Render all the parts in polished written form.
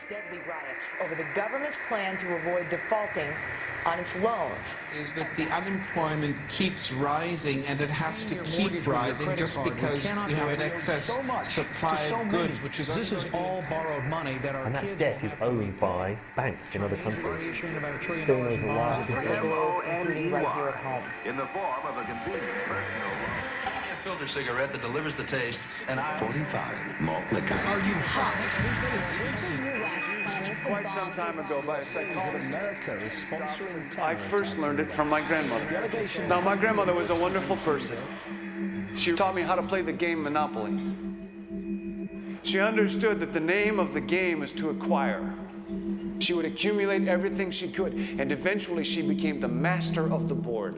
deadly riots over the government's plan to avoid defaulting on its loans. Is that the unemployment keeps rising, and it has to keep rising just because you have an excess supply of goods, which is this is all borrowed money that our and that kids debt is owned by banks in other countries. It's been about $1 trillion Spilling in over bonds. Including right here at home. In the form of a convenient personal loan. A filter cigarette that delivers the taste, and 45 malt liquor. Are you hot? Quite some time ago, by a psychologist, America is sponsoring I first learned it from my grandmother. Now, my grandmother was a wonderful person. She taught me how to play the game Monopoly. She understood that the name of the game is to acquire. She would accumulate everything she could, and eventually she became the master of the board.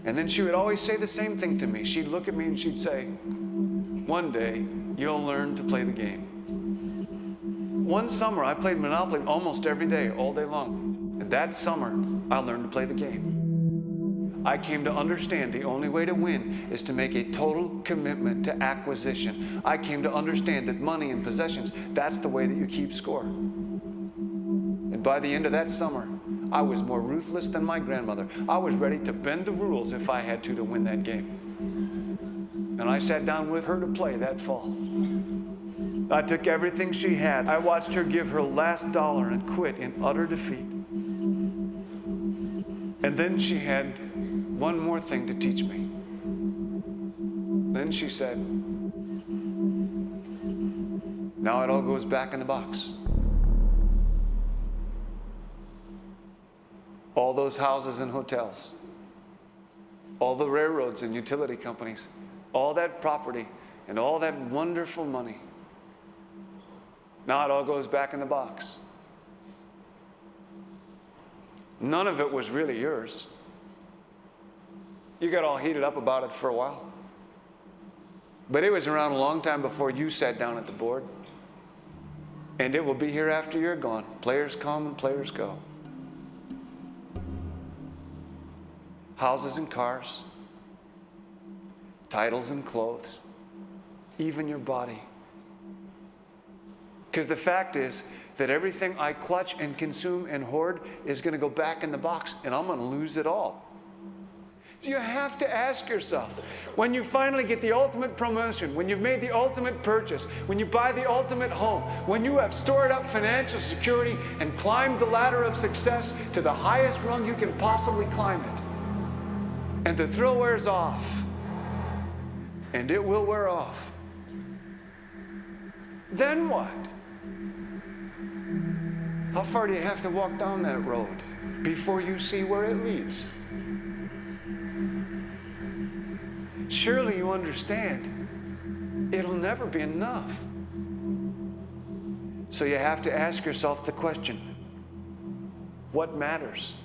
And then she would always say the same thing to me. She'd look at me and she'd say, "One day, you'll learn to play the game." One summer, I played Monopoly almost every day, all day long. And that summer, I learned to play the game. I came to understand the only way to win is to make a total commitment to acquisition. I came to understand that money and possessions, that's the way that you keep score. And by the end of that summer, I was more ruthless than my grandmother. I was ready to bend the rules if I had to win that game. And I sat down with her to play that fall. I took everything she had. I watched her give her last dollar and quit in utter defeat. And then she had one more thing to teach me. Then she said, "Now it all goes back in the box." All those houses and hotels, all the railroads and utility companies, all that property and all that wonderful money. Now it all goes back in the box. None of it was really yours. You got all heated up about it for a while. But it was around a long time before you sat down at the board. And it will be here after you're gone. Players come and players go. Houses and cars, titles and clothes, even your body. Because the fact is that everything I clutch and consume and hoard is going to go back in the box, and I'm going to lose it all. You have to ask yourself, when you finally get the ultimate promotion, when you've made the ultimate purchase, when you buy the ultimate home, when you have stored up financial security and climbed the ladder of success to the highest rung you can possibly climb it, and the thrill wears off, and it will wear off, then what? How far do you have to walk down that road before you see where it leads? Surely you understand, it'll never be enough. So you have to ask yourself the question, what matters?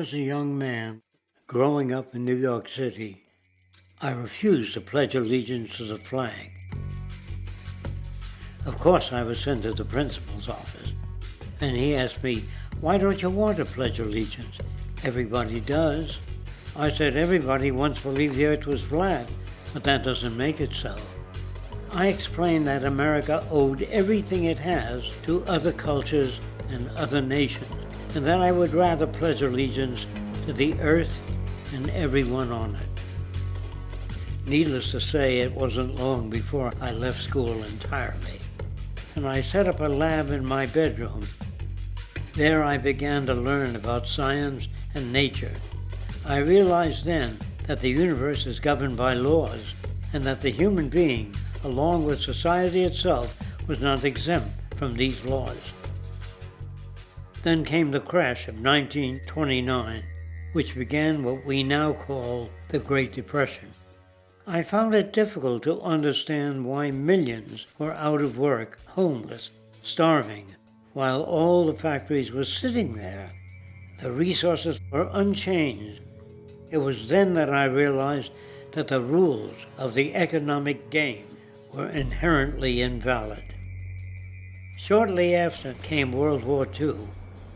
was a young man growing up in New York City, I refused to pledge allegiance to the flag. Of course, I was sent to the principal's office, and he asked me, "Why don't you want to pledge allegiance? Everybody does." I said, "Everybody once believed the earth was flat, but that doesn't make it so." I explained that America owed everything it has to other cultures and other nations, and that I would rather pledge allegiance to the earth and everyone on it. Needless to say, it wasn't long before I left school entirely, and I set up a lab in my bedroom. There I began to learn about science and nature. I realized then that the universe is governed by laws, and that the human being, along with society itself, was not exempt from these laws. Then came the crash of 1929, which began what we now call the Great Depression. I found it difficult to understand why millions were out of work, homeless, starving, while all the factories were sitting there. The resources were unchanged. It was then that I realized that the rules of the economic game were inherently invalid. Shortly after came World War II,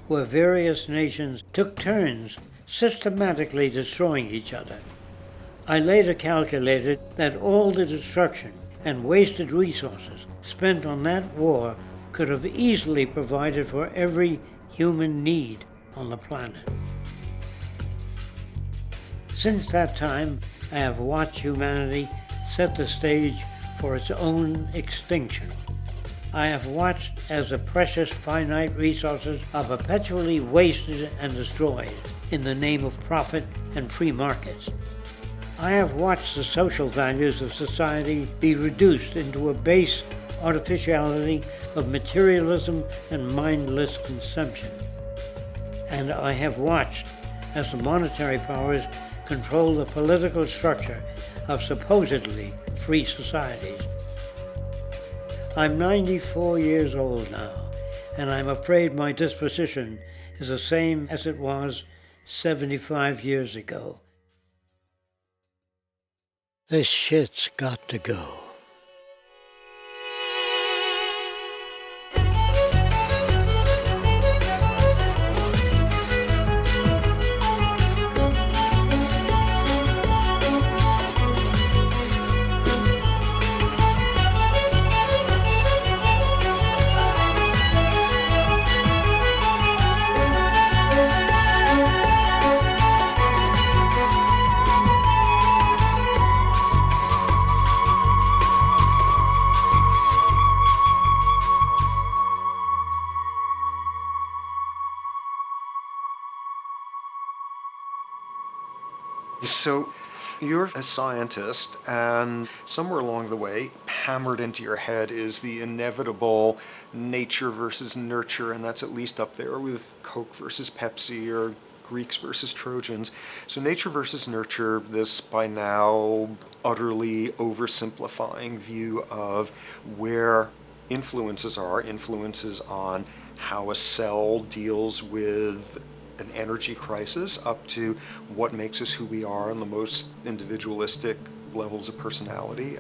where various nations took turns systematically destroying each other. I later calculated that all the destruction and wasted resources spent on that war could have easily provided for every human need on the planet. Since that time, I have watched humanity set the stage for its own extinction. I have watched as the precious finite resources are perpetually wasted and destroyed in the name of profit and free markets. I have watched the social values of society be reduced into a base artificiality of materialism and mindless consumption. And I have watched as the monetary powers control the political structure of supposedly free societies. I'm 94 years old now, and I'm afraid my disposition is the same as it was 75 years ago. This shit's got to go. So you're a scientist, and somewhere along the way, hammered into your head is the inevitable nature versus nurture, and that's at least up there with Coke versus Pepsi or Greeks versus Trojans. So nature versus nurture, this by now utterly oversimplifying view of where influences on how a cell deals with an energy crisis, up to what makes us who we are on the most individualistic levels of personality.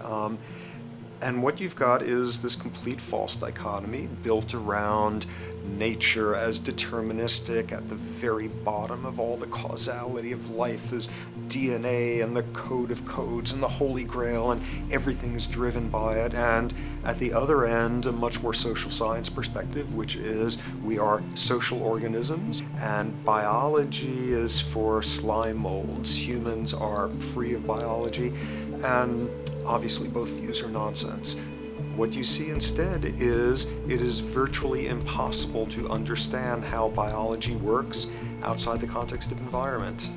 And what you've got is this complete false dichotomy built around nature as deterministic. At the very bottom of all the causality of life is DNA and the code of codes and the Holy Grail, and everything is driven by it. And at the other end, a much more social science perspective, which is we are social organisms, and biology is for slime molds. Humans are free of biology, and obviously both views are nonsense. What you see instead is it is virtually impossible to understand how biology works outside the context of environment.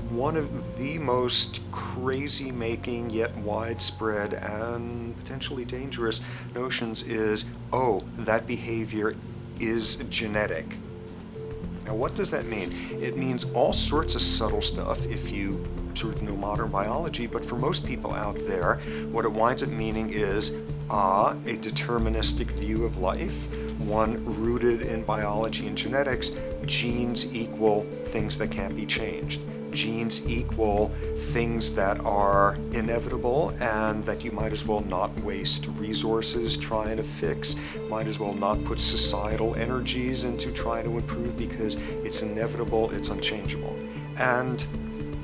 One of the most crazy-making yet widespread and potentially dangerous notions is, oh, that behavior is genetic. Now, what does that mean? It means all sorts of subtle stuff if you sort of know modern biology, but for most people out there, what it winds up meaning is a deterministic view of life, one rooted in biology and genetics. Genes equal things that can't be changed. Genes equal things that are inevitable and that you might as well not waste resources trying to fix, might as well not put societal energies into trying to improve because it's inevitable, it's unchangeable. And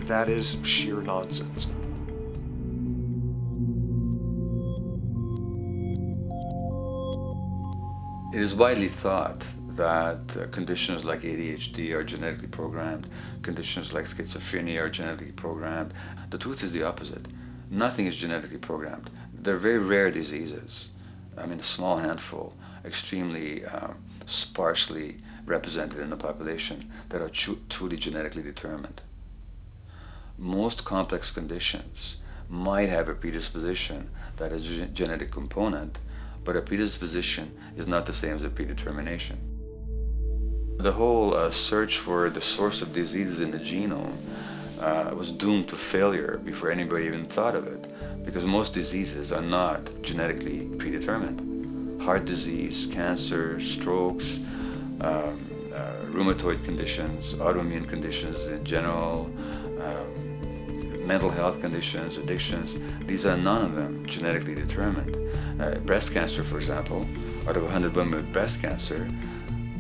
that is sheer nonsense. It is widely thought that conditions like ADHD are genetically programmed, conditions like schizophrenia are genetically programmed. The truth is the opposite. Nothing is genetically programmed. They're very rare diseases. I mean, a small handful, extremely sparsely represented in the population, that are truly genetically determined. Most complex conditions might have a predisposition that is a genetic component, but a predisposition is not the same as a predetermination. The whole search for the source of diseases in the genome was doomed to failure before anybody even thought of it, because most diseases are not genetically predetermined. Heart disease, cancer, strokes, rheumatoid conditions, autoimmune conditions in general, mental health conditions, addictions, these are none of them genetically determined. Breast cancer, for example, out of 100 women with breast cancer,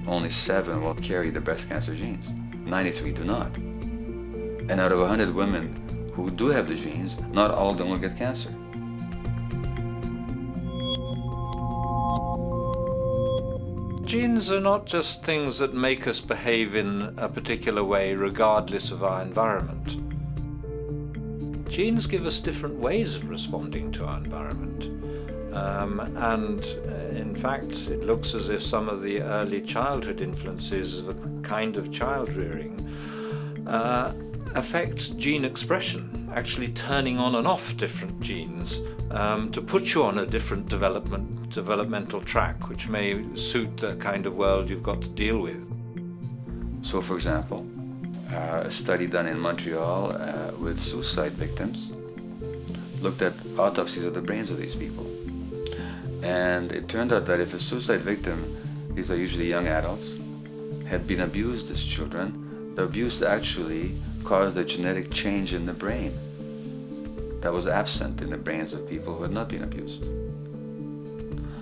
only 7 will carry the breast cancer genes. 93 do not. And out of 100 women who do have the genes, not all of them will get cancer. Genes are not just things that make us behave in a particular way regardless of our environment. Genes give us different ways of responding to our environment. In fact, it looks as if some of the early childhood influences of a kind of child rearing affect gene expression, actually turning on and off different genes to put you on a different developmental track, which may suit the kind of world you've got to deal with. So, for example, a study done in Montreal with suicide victims looked at autopsies of the brains of these people. And it turned out that if a suicide victim, these are usually young adults, had been abused as children, the abuse actually caused a genetic change in the brain that was absent in the brains of people who had not been abused.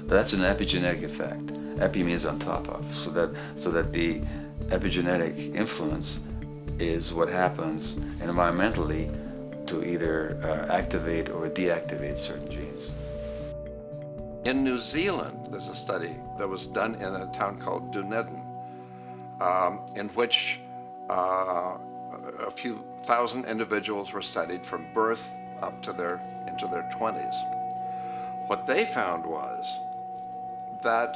That's an epigenetic effect. Epi means on top of, so that the epigenetic influence is what happens environmentally to either activate or deactivate certain genes. In New Zealand, there's a study that was done in a town called Dunedin, in which a few thousand individuals were studied from birth up to into their 20s. What they found was that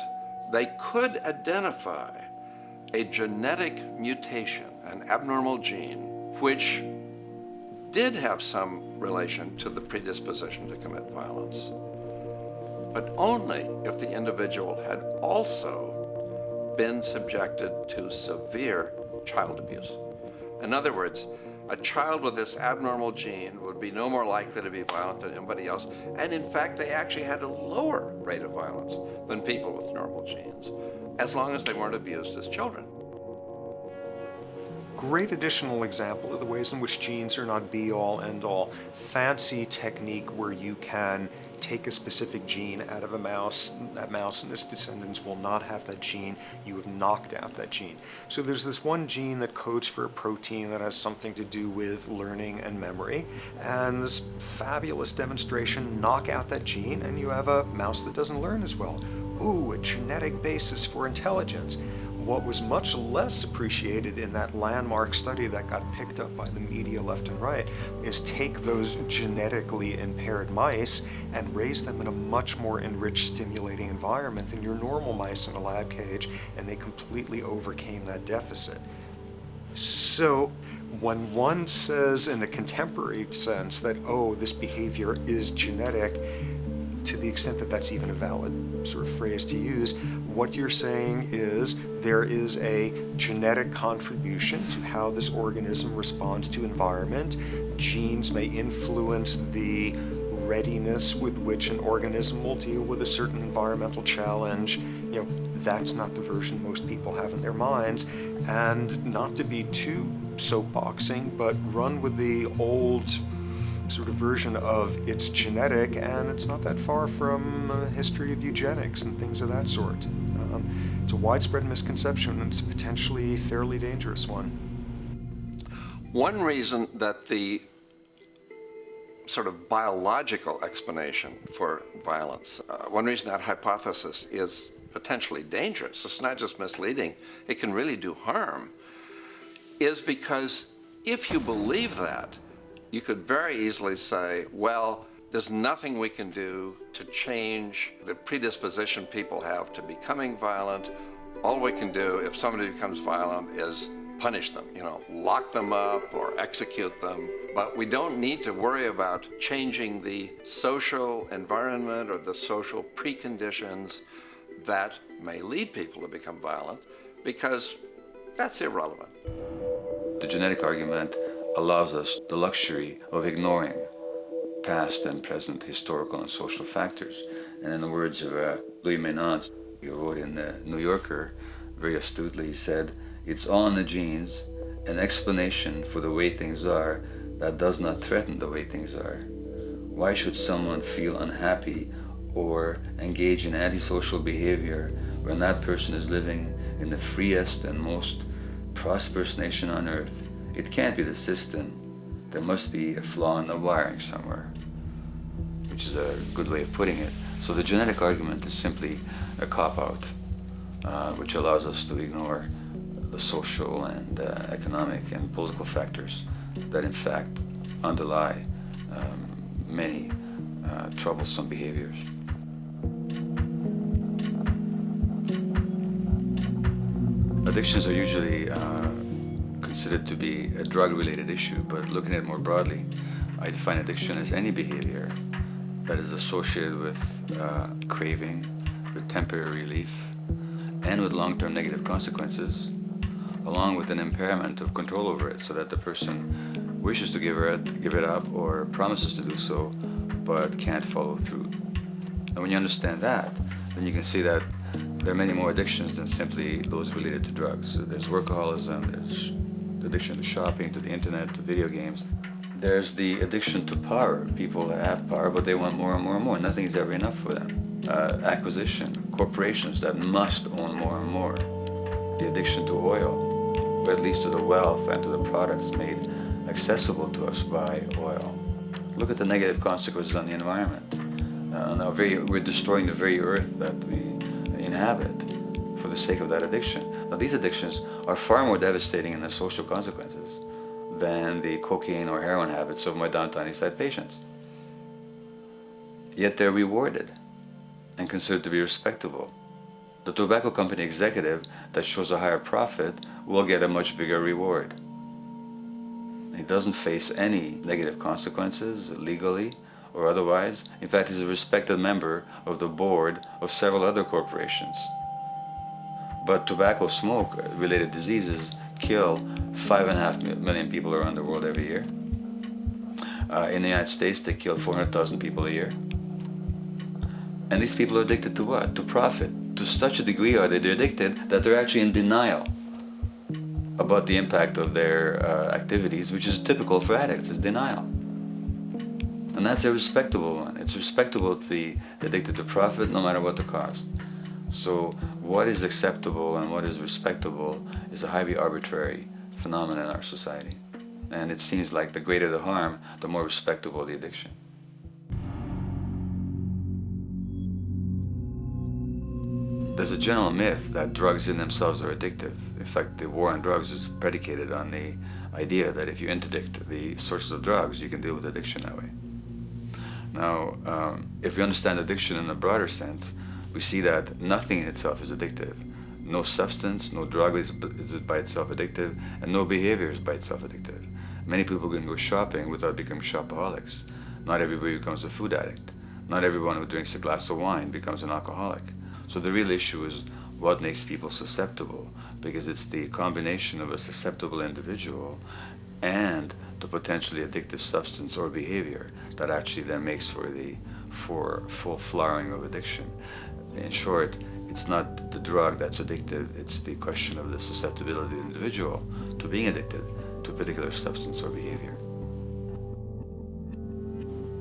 they could identify a genetic mutation, an abnormal gene, which did have some relation to the predisposition to commit violence, but only if the individual had also been subjected to severe child abuse. In other words, a child with this abnormal gene would be no more likely to be violent than anybody else, and in fact they actually had a lower rate of violence than people with normal genes, as long as they weren't abused as children. Great additional example of the ways in which genes are not be-all, end-all. Fancy technique where you can take a specific gene out of a mouse, that mouse and its descendants will not have that gene, you have knocked out that gene. So there's this one gene that codes for a protein that has something to do with learning and memory, and this fabulous demonstration, knock out that gene and you have a mouse that doesn't learn as well. Ooh, a genetic basis for intelligence. What was much less appreciated in that landmark study that got picked up by the media left and right is take those genetically impaired mice and raise them in a much more enriched, stimulating environment than your normal mice in a lab cage, and they completely overcame that deficit. So when one says in a contemporary sense that, oh, this behavior is genetic, to the extent that that's even a valid sort of phrase to use, what you're saying is there is a genetic contribution to how this organism responds to environment. Genes may influence the readiness with which an organism will deal with a certain environmental challenge. You know, that's not the version most people have in their minds. And not to be too soapboxing, but run with the old sort of version of it's genetic, and it's not that far from a history of eugenics and things of that sort. It's a widespread misconception, and it's a potentially fairly dangerous one. One reason that the sort of biological explanation for violence, one reason that hypothesis is potentially dangerous, it's not just misleading, it can really do harm, is because if you believe that, you could very easily say, well, there's nothing we can do to change the predisposition people have to becoming violent. All we can do if somebody becomes violent is punish them, lock them up or execute them. But we don't need to worry about changing the social environment or the social preconditions that may lead people to become violent, because that's irrelevant. The genetic argument allows us the luxury of ignoring past and present historical and social factors. And in the words of Louis Menand, he wrote in the New Yorker, very astutely, he said, "It's all in the genes, an explanation for the way things are that does not threaten the way things are. Why should someone feel unhappy or engage in antisocial behavior when that person is living in the freest and most prosperous nation on earth? It can't be the system. There must be a flaw in the wiring somewhere," which is a good way of putting it. So the genetic argument is simply a cop-out, which allows us to ignore the social and economic and political factors that in fact underlie many troublesome behaviors. Addictions are usually considered to be a drug-related issue, but looking at it more broadly, I define addiction as any behavior that is associated with craving, with temporary relief, and with long-term negative consequences, along with an impairment of control over it, so that the person wishes to give it up or promises to do so, but can't follow through. And when you understand that, then you can see that there are many more addictions than simply those related to drugs. So there's workaholism, there's addiction to shopping, to the internet, to video games. There's the addiction to power. People have power, but they want more and more and more. Nothing is ever enough for them. Acquisition, corporations that must own more and more. The addiction to oil, or at least to the wealth and to the products made accessible to us by oil. Look at the negative consequences on the environment. We're destroying the very earth that we inhabit for the sake of that addiction. Now, these addictions are far more devastating in their social consequences than the cocaine or heroin habits of my downtown East Side patients. Yet they're rewarded and considered to be respectable. The tobacco company executive that shows a higher profit will get a much bigger reward. He doesn't face any negative consequences legally or otherwise. In fact, he's a respected member of the board of several other corporations. But tobacco smoke-related diseases kill 5.5 million people around the world every year. In the United States, they kill 400,000 people a year. And these people are addicted to what? To profit. To such a degree are they addicted that they're actually in denial about the impact of their activities, which is typical for addicts, is denial. And that's a respectable one. It's respectable to be addicted to profit no matter what the cost. So what is acceptable and what is respectable is a highly arbitrary phenomenon in our society. And it seems like the greater the harm, the more respectable the addiction. There's a general myth that drugs in themselves are addictive. In fact, the war on drugs is predicated on the idea that if you interdict the sources of drugs, you can deal with addiction that way. Now, if we understand addiction in a broader sense, we see that nothing in itself is addictive. No substance, no drug is by itself addictive, and no behavior is by itself addictive. Many people can go shopping without becoming shopaholics. Not everybody becomes a food addict. Not everyone who drinks a glass of wine becomes an alcoholic. So the real issue is what makes people susceptible, because it's the combination of a susceptible individual and the potentially addictive substance or behavior that actually then makes for full flowering of addiction. In short, it's not the drug that's addictive, it's the question of the susceptibility of the individual to being addicted to a particular substance or behavior.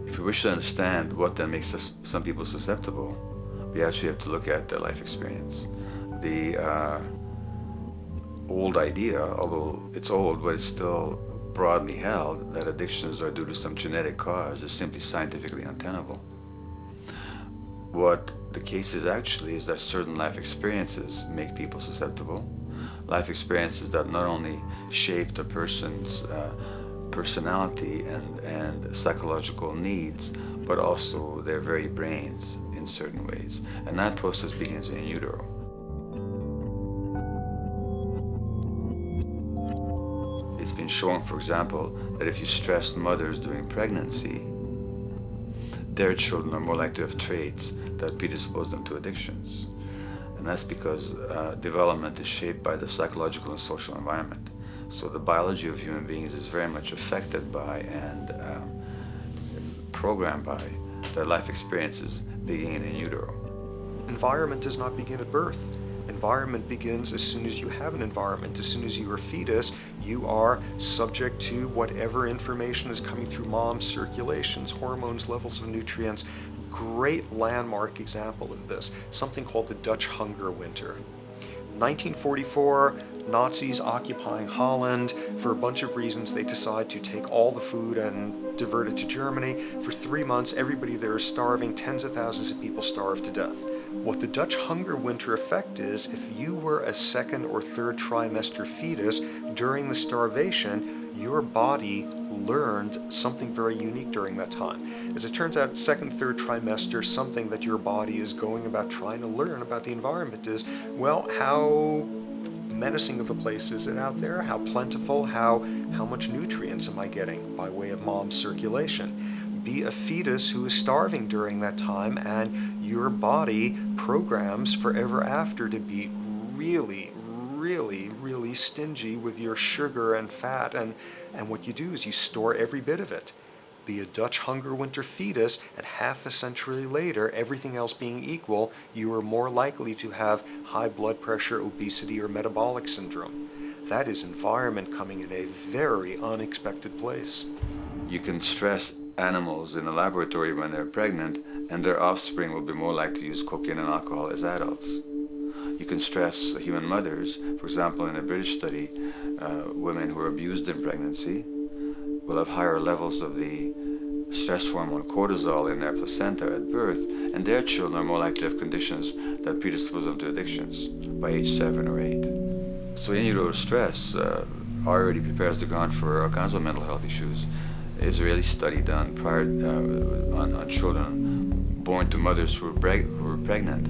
If we wish to understand what then makes some people susceptible, we actually have to look at their life experience. The old idea, although it's old, but it's still broadly held, that addictions are due to some genetic cause is simply scientifically untenable. What the case is actually is that certain life experiences make people susceptible. Life experiences that not only shape the person's personality and psychological needs, but also their very brains in certain ways. And that process begins in utero. It's been shown, for example, that if you stress mothers during pregnancy, their children are more likely to have traits that predispose them to addictions. And that's because development is shaped by the psychological and social environment. So the biology of human beings is very much affected by and programmed by their life experiences beginning in utero. Environment does not begin at birth. Environment begins as soon as you have an environment. As soon as you are a fetus, you are subject to whatever information is coming through mom's circulations, hormones, levels of nutrients. Great landmark example of this, something called the Dutch hunger winter. 1944, Nazis occupying Holland. For a bunch of reasons, they decide to take all the food and divert it to Germany. For 3 months, everybody there is starving. Tens of thousands of people starve to death. What the Dutch hunger winter effect is, if you were a second or third trimester fetus during the starvation, your body learned something very unique during that time. As it turns out, second, third trimester, something that your body is going about trying to learn about the environment is, well, how menacing of a place is it out there? How plentiful? How much nutrients am I getting by way of mom's circulation? Be a fetus who is starving during that time, and your body programs forever after to be really, really, really stingy with your sugar and fat, and what you do is you store every bit of it. Be a Dutch hunger winter fetus, and half a century later, everything else being equal, you are more likely to have high blood pressure, obesity, or metabolic syndrome. That is environment coming in a very unexpected place. You can stress animals in a laboratory when they're pregnant, and their offspring will be more likely to use cocaine and alcohol as adults. You can stress human mothers. For example, in a British study, women who are abused in pregnancy will have higher levels of the stress hormone cortisol in their placenta at birth, and their children are more likely to have conditions that predispose them to addictions by age 7 or 8. So in utero stress already prepares the ground for all kinds of mental health issues. Israeli study done prior on children born to mothers who were pregnant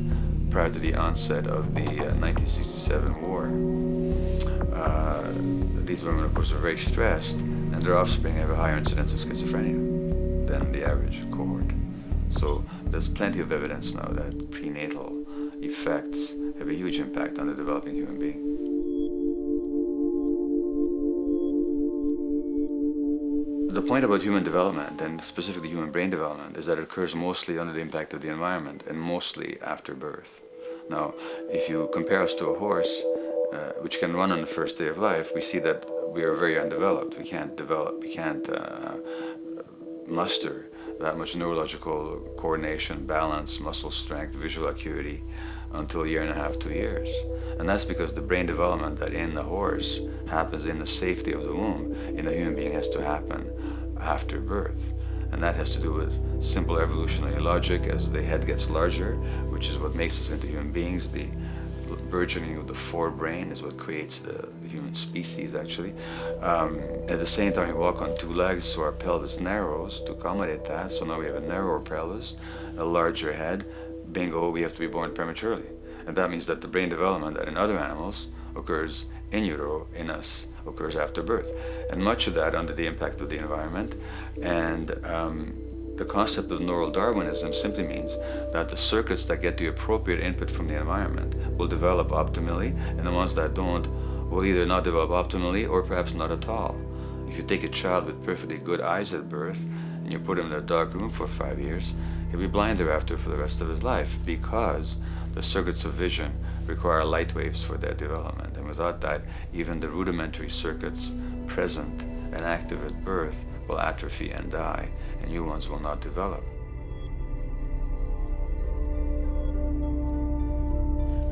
prior to the onset of the 1967 war. These women, of course, are very stressed, and their offspring have a higher incidence of schizophrenia than the average cohort. So there's plenty of evidence now that prenatal effects have a huge impact on the developing human being. The point about human development, and specifically human brain development, is that it occurs mostly under the impact of the environment and mostly after birth. Now, if you compare us to a horse, which can run on the first day of life, we see that we are very undeveloped. We can't muster that much neurological coordination, balance, muscle strength, visual acuity until a year and a half, 2 years. And that's because the brain development that in the horse happens in the safety of the womb, in a human being has to happen after birth. And that has to do with simple evolutionary logic. As the head gets larger, which is what makes us into human beings, the burgeoning of the forebrain is what creates the human species, actually. At the same time, we walk on 2 legs, so our pelvis narrows to accommodate that. So now we have a narrower pelvis, a larger head. Bingo, we have to be born prematurely. And that means that the brain development that in other animals occurs in utero, in us, occurs after birth. And much of that under the impact of the environment. And The concept of neural Darwinism simply means that the circuits that get the appropriate input from the environment will develop optimally, and the ones that don't will either not develop optimally or perhaps not at all. If you take a child with perfectly good eyes at birth and you put him in a dark room for 5 years, he'll be blind thereafter for the rest of his life, because the circuits of vision require light waves for their development. And without that, even the rudimentary circuits present and active at birth will atrophy and die, and new ones will not develop.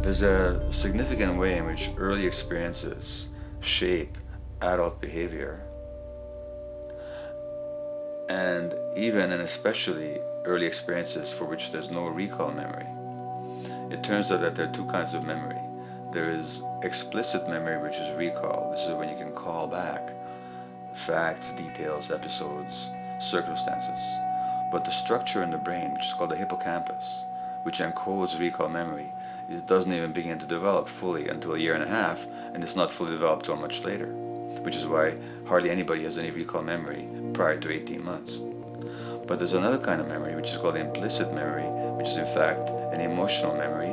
There's a significant way in which early experiences shape adult behavior, and even and especially early experiences for which there's no recall memory. It turns out that there are two kinds of memory. There is explicit memory, which is recall. This is when you can call back facts, details, episodes, circumstances. But the structure in the brain, which is called the hippocampus, which encodes recall memory, it doesn't even begin to develop fully until 1.5 years, and it's not fully developed till much later, which is why hardly anybody has any recall memory prior to 18 months. But there's another kind of memory, which is called implicit memory, which is in fact an emotional memory,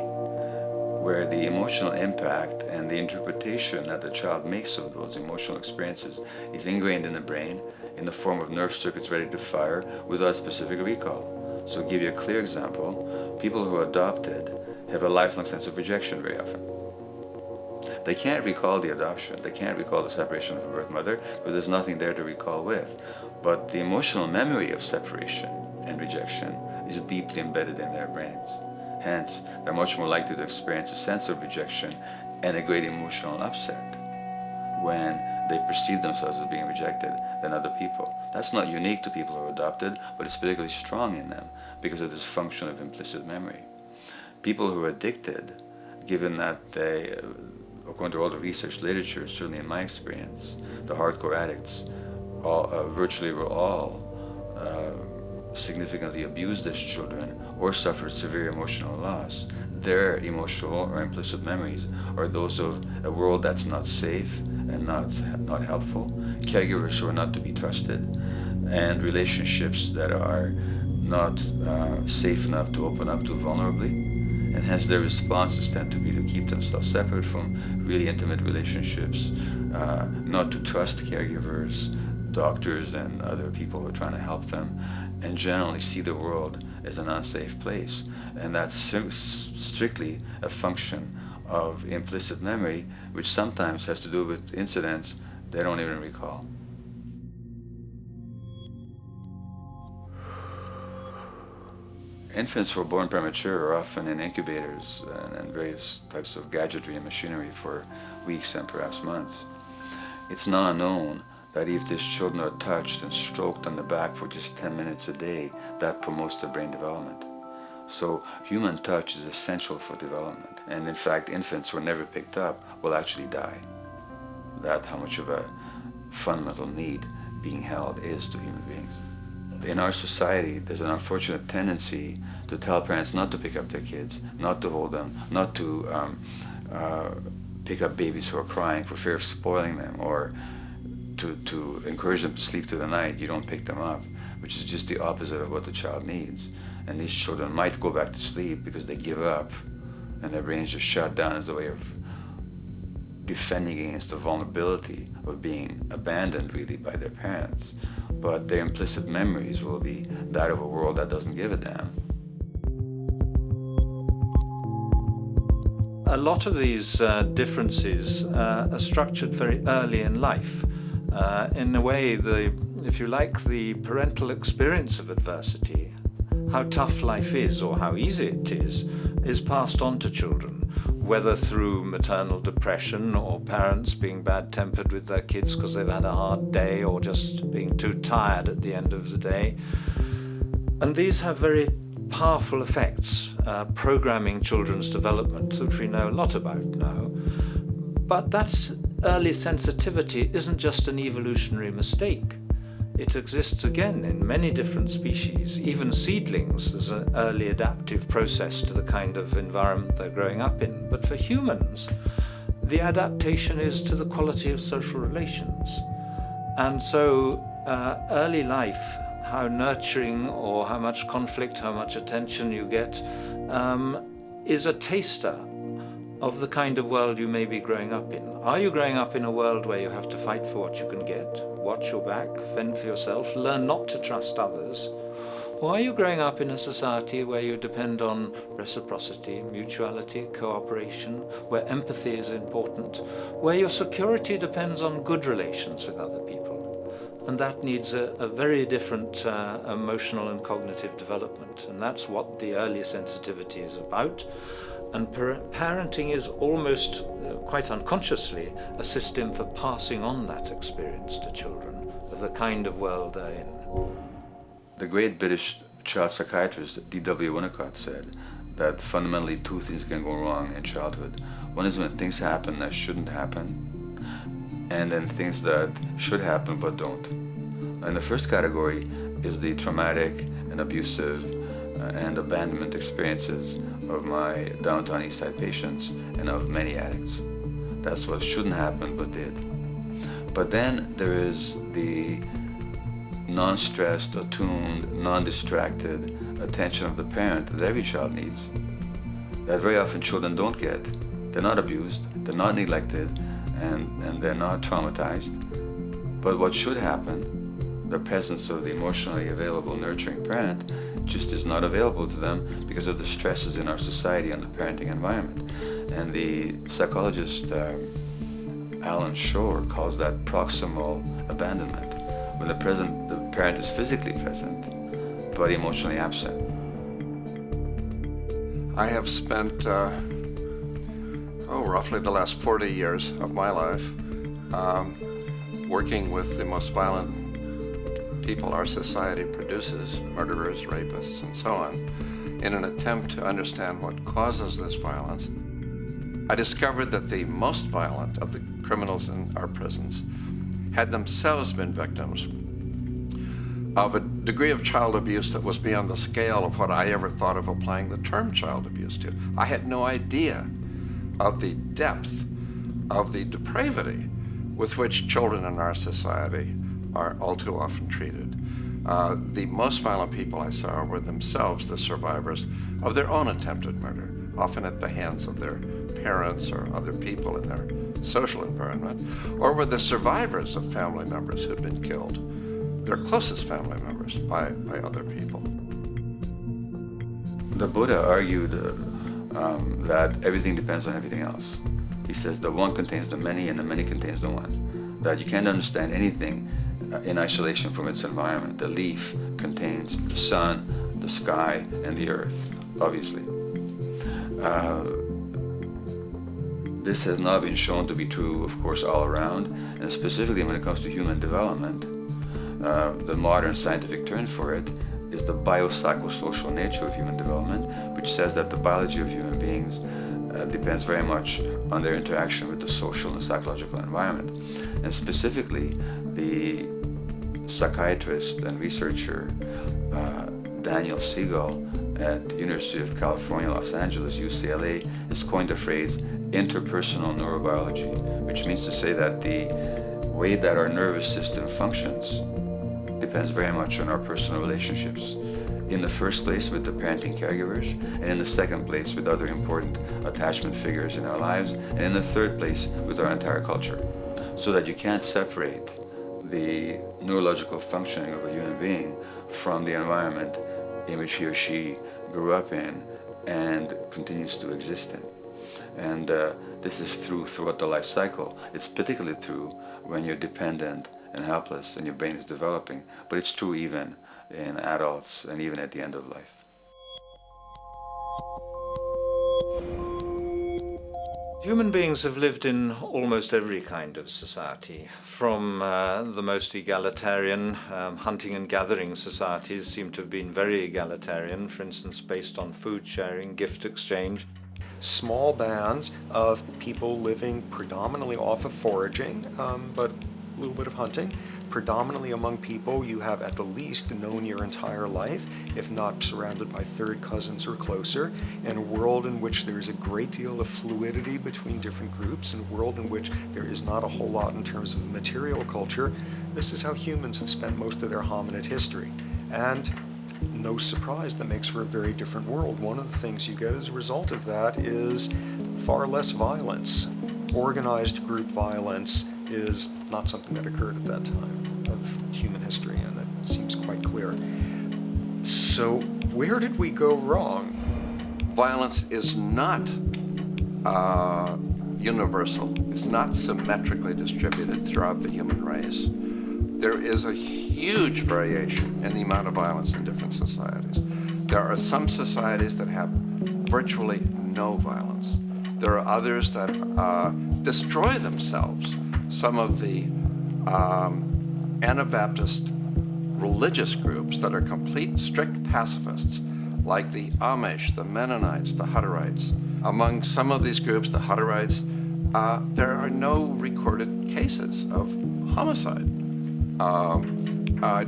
where the emotional impact and the interpretation that the child makes of those emotional experiences is ingrained in the brain in the form of nerve circuits ready to fire without specific recall. So to give you a clear example, people who are adopted have a lifelong sense of rejection very often. They can't recall the adoption, they can't recall the separation from birth mother, because there's nothing there to recall with. But the emotional memory of separation and rejection is deeply embedded in their brains. Hence, they're much more likely to experience a sense of rejection and a great emotional upset when they perceive themselves as being rejected than other people. That's not unique to people who are adopted, but it's particularly strong in them because of this function of implicit memory. People who are addicted, given that they, according to all the research literature, certainly in my experience, the hardcore addicts virtually were all significantly abused as children or suffered severe emotional loss. Their emotional or implicit memories are those of a world that's not safe and not helpful, caregivers who are not to be trusted, and relationships that are not safe enough to open up to vulnerably. And hence their responses tend to be to keep themselves separate from really intimate relationships, not to trust caregivers, doctors, and other people who are trying to help them, and generally see the world as an unsafe place. And that's strictly a function of implicit memory, which sometimes has to do with incidents they don't even recall. Infants who are born premature are often in incubators and various types of gadgetry and machinery for weeks and perhaps months. It's now known that if these children are touched and stroked on the back for just 10 minutes a day, that promotes their brain development. So human touch is essential for development. And in fact, infants who are never picked up will actually die. That's how much of a fundamental need being held is to human beings. In our society, there's an unfortunate tendency to tell parents not to pick up their kids, not to hold them, not to pick up babies who are crying for fear of spoiling them, or to encourage them to sleep through the night. You don't pick them up, which is just the opposite of what the child needs. And these children might go back to sleep because they give up and their brains just shut down as a way of defending against the vulnerability of being abandoned really by their parents. But their implicit memories will be that of a world that doesn't give a damn. A lot of these differences are structured very early in life. In a way, if you like, the parental experience of adversity, how tough life is or how easy it is passed on to children, whether through maternal depression or parents being bad-tempered with their kids because they've had a hard day or just being too tired at the end of the day. And these have very powerful effects, programming children's development, which we know a lot about now. But that's early sensitivity isn't just an evolutionary mistake. It exists again in many different species. Even seedlings, there's an early adaptive process to the kind of environment they're growing up in. But for humans, the adaptation is to the quality of social relations. And so early life how nurturing or how much conflict, how much attention you get, is a taster of the kind of world you may be growing up in. Are you growing up in a world where you have to fight for what you can get, watch your back, fend for yourself, learn not to trust others? Or are you growing up in a society where you depend on reciprocity, mutuality, cooperation, where empathy is important, where your security depends on good relations with other people? And that needs a very different emotional and cognitive development. And that's what the early sensitivity is about. And parenting is almost, quite unconsciously, a system for passing on that experience to children of the kind of world they're in. The great British child psychiatrist D.W. Winnicott said that fundamentally two things can go wrong in childhood. One is when things happen that shouldn't happen, and then things that should happen but don't. And the first category is the traumatic and abusive and abandonment experiences of my downtown East Side patients and of many addicts. That's what shouldn't happen but did. But then there is the non-stressed, attuned, non-distracted attention of the parent that every child needs, that very often children don't get. They're not abused, they're not neglected, and they're not traumatized. But what should happen, the presence of the emotionally available, nurturing parent, just is not available to them because of the stresses in our society and the parenting environment. And the psychologist Alan Shore calls that proximal abandonment, when the parent is physically present but emotionally absent. I have spent roughly the last 40 years of my life working with the most violent people our society produces, murderers, rapists, and so on, in an attempt to understand what causes this violence. I discovered that the most violent of the criminals in our prisons had themselves been victims of a degree of child abuse that was beyond the scale of what I ever thought of applying the term child abuse to. I had no idea of the depth of the depravity with which children in our society are all too often treated. The most violent people I saw were themselves the survivors of their own attempted murder, often at the hands of their parents or other people in their social environment, or were the survivors of family members who'd been killed, their closest family members, by other people. The Buddha argued that everything depends on everything else. He says the one contains the many and the many contains the one. That you can't understand anything in isolation from its environment. The leaf contains the sun, the sky, and the earth, obviously. This has not been shown to be true, of course, all around, and specifically when it comes to human development. The modern scientific term for it is the biopsychosocial nature of human development, which says that the biology of human beings depends very much on their interaction with the social and psychological environment. And specifically, the psychiatrist and researcher Daniel Siegel at the University of California, Los Angeles, UCLA, has coined the phrase interpersonal neurobiology, which means to say that the way that our nervous system functions depends very much on our personal relationships. In the first place with the parenting caregivers, and in the second place with other important attachment figures in our lives, and in the third place with our entire culture. So that you can't separate the neurological functioning of a human being from the environment in which he or she grew up in and continues to exist in. And this is true throughout the life cycle. It's particularly true when you're dependent and helpless and your brain is developing, but it's true even in adults and even at the end of life. Human beings have lived in almost every kind of society, from the most egalitarian, hunting and gathering societies seem to have been very egalitarian, for instance, based on food sharing, gift exchange. Small bands of people living predominantly off of foraging, but a little bit of hunting. Predominantly among people you have at the least known your entire life, if not surrounded by third cousins or closer, in a world in which there is a great deal of fluidity between different groups, in a world in which there is not a whole lot in terms of material culture. This is how humans have spent most of their hominid history. And no surprise, that makes for a very different world. One of the things you get as a result of that is far less violence. Organized group violence is not something that occurred at that time of human history, and it seems quite clear. So where did we go wrong? Violence is not universal. It's not symmetrically distributed throughout the human race. There is a huge variation in the amount of violence in different societies. There are some societies that have virtually no violence. There are others that destroy themselves. Some of the Anabaptist religious groups that are complete strict pacifists, like the Amish, the Mennonites, the Hutterites. Among some of these groups, the Hutterites, there are no recorded cases of homicide.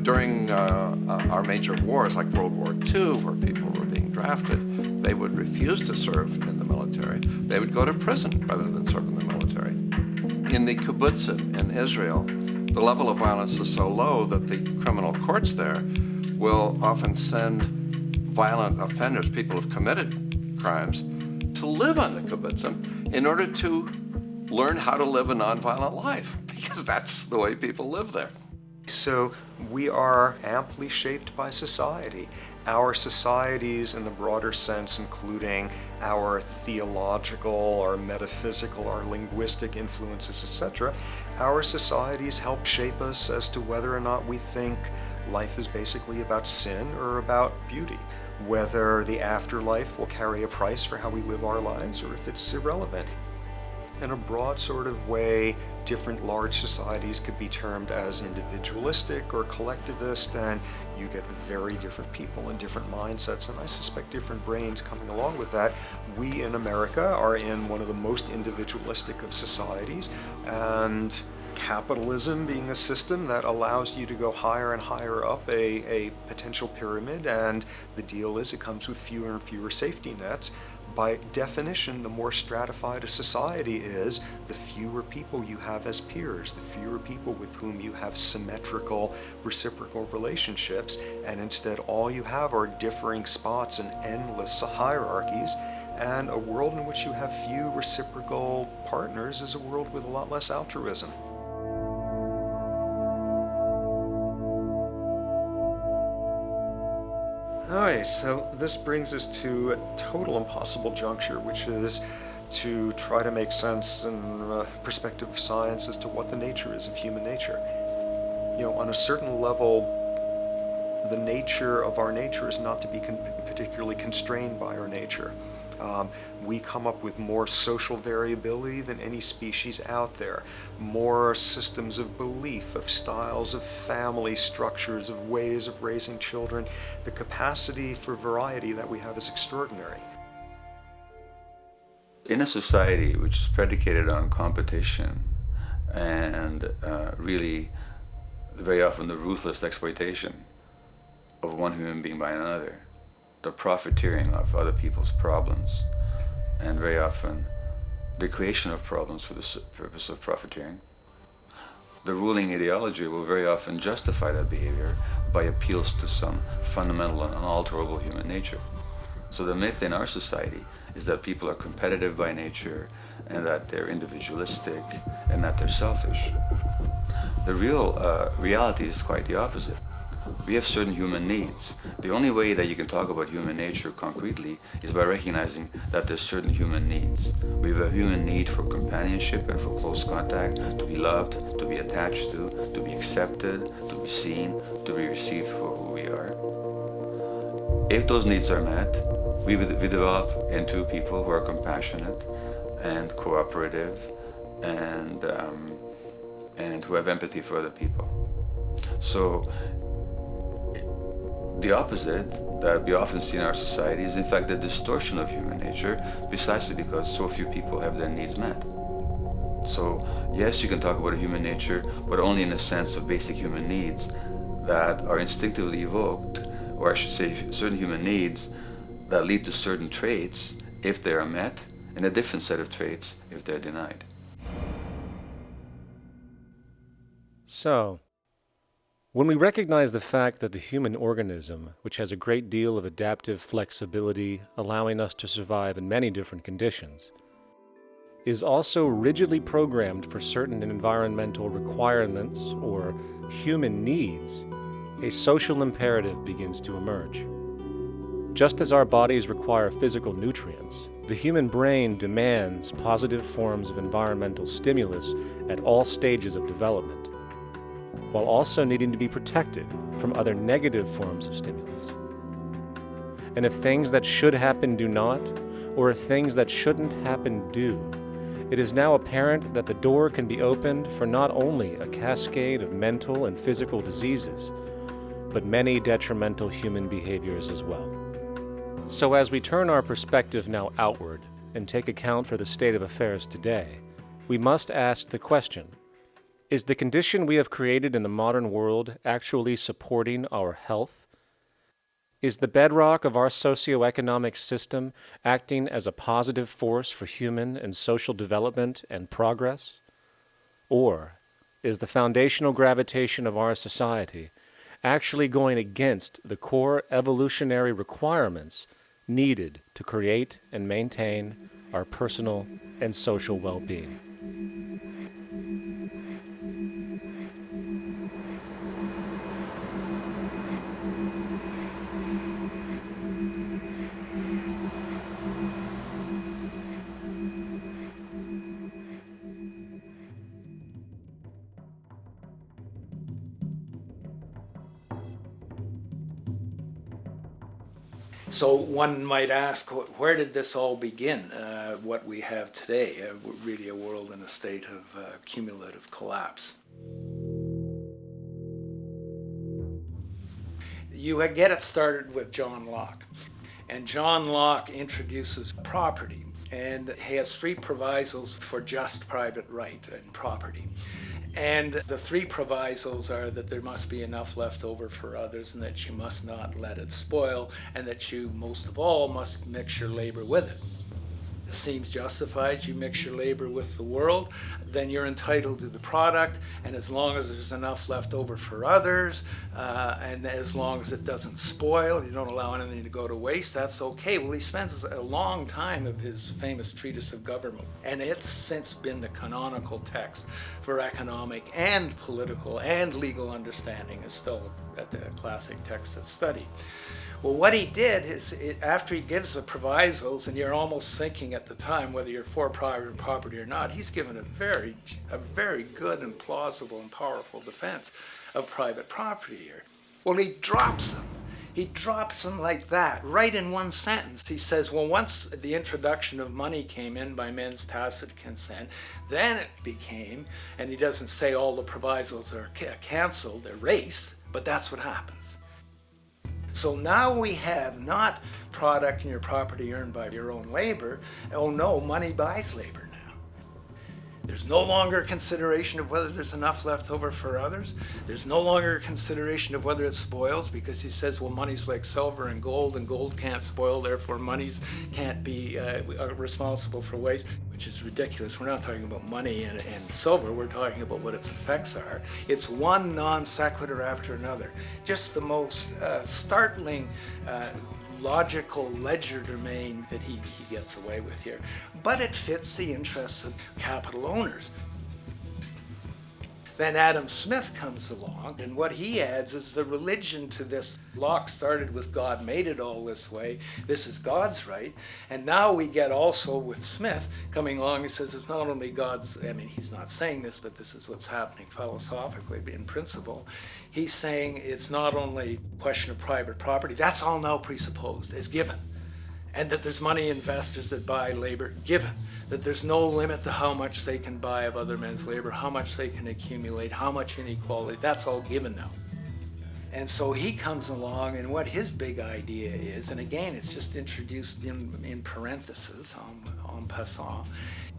During our major wars, like World War II, where people were being drafted, they would refuse to serve in the military. They would go to prison rather than serve in the military. In the kibbutzim in Israel, the level of violence is so low that the criminal courts there will often send violent offenders, people who've committed crimes, to live on the kibbutzim in order to learn how to live a nonviolent life, because that's the way people live there. So we are amply shaped by society. Our societies in the broader sense, including our theological, our metaphysical, our linguistic influences, etc., our societies help shape us as to whether or not we think life is basically about sin or about beauty, whether the afterlife will carry a price for how we live our lives or if it's irrelevant. In a broad sort of way, different large societies could be termed as individualistic or collectivist, and you get very different people and different mindsets, and I suspect different brains coming along with that. We in America are in one of the most individualistic of societies, and capitalism being a system that allows you to go higher and higher up a potential pyramid, and the deal is it comes with fewer and fewer safety nets. By definition, the more stratified a society is, the fewer people you have as peers, the fewer people with whom you have symmetrical, reciprocal relationships, and instead all you have are differing spots and endless hierarchies. And a world in which you have few reciprocal partners is a world with a lot less altruism. Alright, so this brings us to a total impossible juncture, which is to try to make sense in perspective of science as to what the nature is of human nature. You know, on a certain level, the nature of our nature is not to be particularly constrained by our nature. We come up with more social variability than any species out there, more systems of belief, of styles of family structures, of ways of raising children. The capacity for variety that we have is extraordinary. In a society which is predicated on competition and really very often the ruthless exploitation of one human being by another, the profiteering of other people's problems, and very often the creation of problems for the purpose of profiteering, the ruling ideology will very often justify that behavior by appeals to some fundamental and unalterable human nature. So the myth in our society is that people are competitive by nature, and that they're individualistic, and that they're selfish. The real reality is quite the opposite. We have certain human needs. The only way that you can talk about human nature concretely is by recognizing that there's certain human needs. We have a human need for companionship and for close contact, to be loved, to be attached to be accepted, to be seen, to be received for who we are. If those needs are met, we develop into people who are compassionate and cooperative and who have empathy for other people. So the opposite that we often see in our society is in fact the distortion of human nature, precisely because so few people have their needs met. So yes, you can talk about a human nature, but only in a sense of basic human needs that are instinctively evoked, or I should say certain human needs that lead to certain traits if they are met, and a different set of traits if they're denied. So, When we recognize the fact that the human organism, which has a great deal of adaptive flexibility, allowing us to survive in many different conditions, is also rigidly programmed for certain environmental requirements or human needs, a social imperative begins to emerge. Just as our bodies require physical nutrients, the human brain demands positive forms of environmental stimulus at all stages of development, while also needing to be protected from other negative forms of stimulus. And if things that should happen do not, or if things that shouldn't happen do, it is now apparent that the door can be opened for not only a cascade of mental and physical diseases, but many detrimental human behaviors as well. So as we turn our perspective now outward and take account for the state of affairs today, we must ask the question, is the condition we have created in the modern world actually supporting our health? Is the bedrock of our socioeconomic system acting as a positive force for human and social development and progress? Or is the foundational gravitation of our society actually going against the core evolutionary requirements needed to create and maintain our personal and social well-being? So one might ask, where did this all begin? What we have today, really a world in a state of cumulative collapse. You get it started with John Locke. And John Locke introduces property, and he has three provisos for just private right and property. And the three provisos are that there must be enough left over for others, and that you must not let it spoil, and that you, most of all, must mix your labor with it. It seems justified. You mix your labor with the world, then you're entitled to the product, and as long as there's enough left over for others, and as long as it doesn't spoil, you don't allow anything to go to waste, that's okay. Well, he spends a long time of his famous treatise of government, and it's since been the canonical text for economic and political and legal understanding. Is still a classic text of study. Well, what he did is, after he gives the provisos, and you're almost thinking at the time whether you're for private property or not, he's given a very good and plausible and powerful defense of private property here. Well, he drops them. He drops them like that, right in one sentence. He says, well, once the introduction of money came in by men's tacit consent, then it became, and he doesn't say all the provisos are canceled, erased, but that's what happens. So now we have not product and your property earned by your own labor. Oh no, money buys labor now. There's no longer a consideration of whether there's enough left over for others. There's no longer a consideration of whether it spoils, because he says, well, money's like silver and gold can't spoil, therefore monies can't be responsible for waste, which is ridiculous. We're not talking about money and silver, we're talking about what its effects are. It's one non sequitur after another. Just the most startling logical legerdemain that he gets away with here. But it fits the interests of capital owners. Then Adam Smith comes along, and what he adds is the religion to this. Locke started with God made it all this way. This is God's right. And now we get also with Smith coming along, he says it's not only God's, I mean, he's not saying this, but this is what's happening philosophically in principle. He's saying it's not only a question of private property, that's all now presupposed, is given. And that there's money investors that buy labor, given. That there's no limit to how much they can buy of other men's labor, how much they can accumulate, how much inequality, that's all given now. And so he comes along, and what his big idea is, and again, it's just introduced in parentheses, en passant.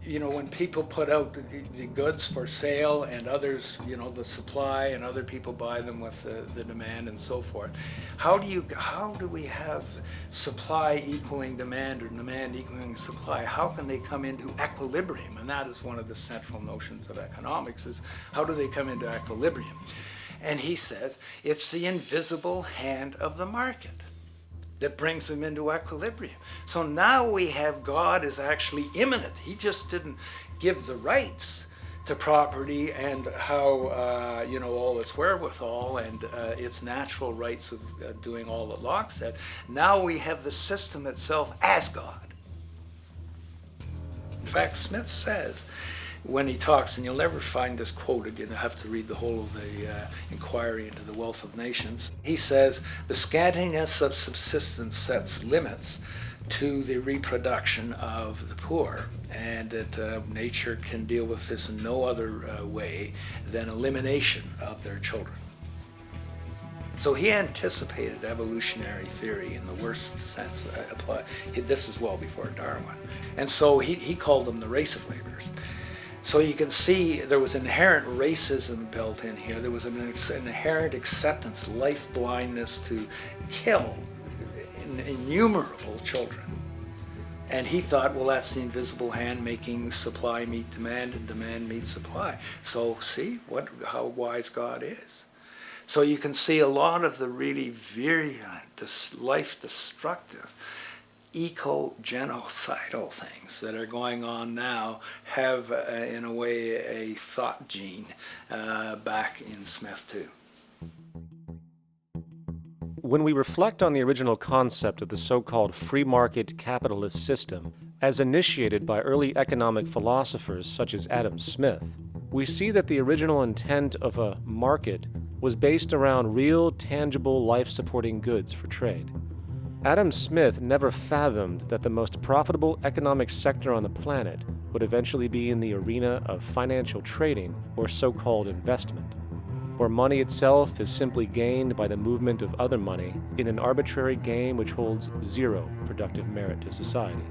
You know, when people put out the goods for sale and others, you know, the supply, and other people buy them with the demand and so forth, how do we have supply equaling demand or demand equaling supply? How can they come into equilibrium? And that is one of the central notions of economics, is how do they come into equilibrium? And he says it's the invisible hand of the market that brings them into equilibrium. So now we have God is actually immanent. He just didn't give the rights to property and how, all its wherewithal and its natural rights of doing all that Locke said. Now we have the system itself as God. In fact, Smith says, when he talks, and you'll never find this quoted, you have to read the whole of the Inquiry into the Wealth of Nations. He says, the scantiness of subsistence sets limits to the reproduction of the poor, and that nature can deal with this in no other way than elimination of their children. So he anticipated evolutionary theory in the worst sense. This is well before Darwin. And so he called them the race of laborers. So you can see there was inherent racism built in here. There was an inherent acceptance, life blindness to kill innumerable children. And he thought, well, that's the invisible hand making supply meet demand and demand meet supply. So see how wise God is. So you can see a lot of the really virulent, life-destructive, eco-genocidal things that are going on now have, in a way, a thought gene back in Smith too. When we reflect on the original concept of the so-called free market capitalist system, as initiated by early economic philosophers such as Adam Smith, we see that the original intent of a market was based around real, tangible, life-supporting goods for trade. Adam Smith never fathomed that the most profitable economic sector on the planet would eventually be in the arena of financial trading, or so-called investment, where money itself is simply gained by the movement of other money in an arbitrary game which holds zero productive merit to society.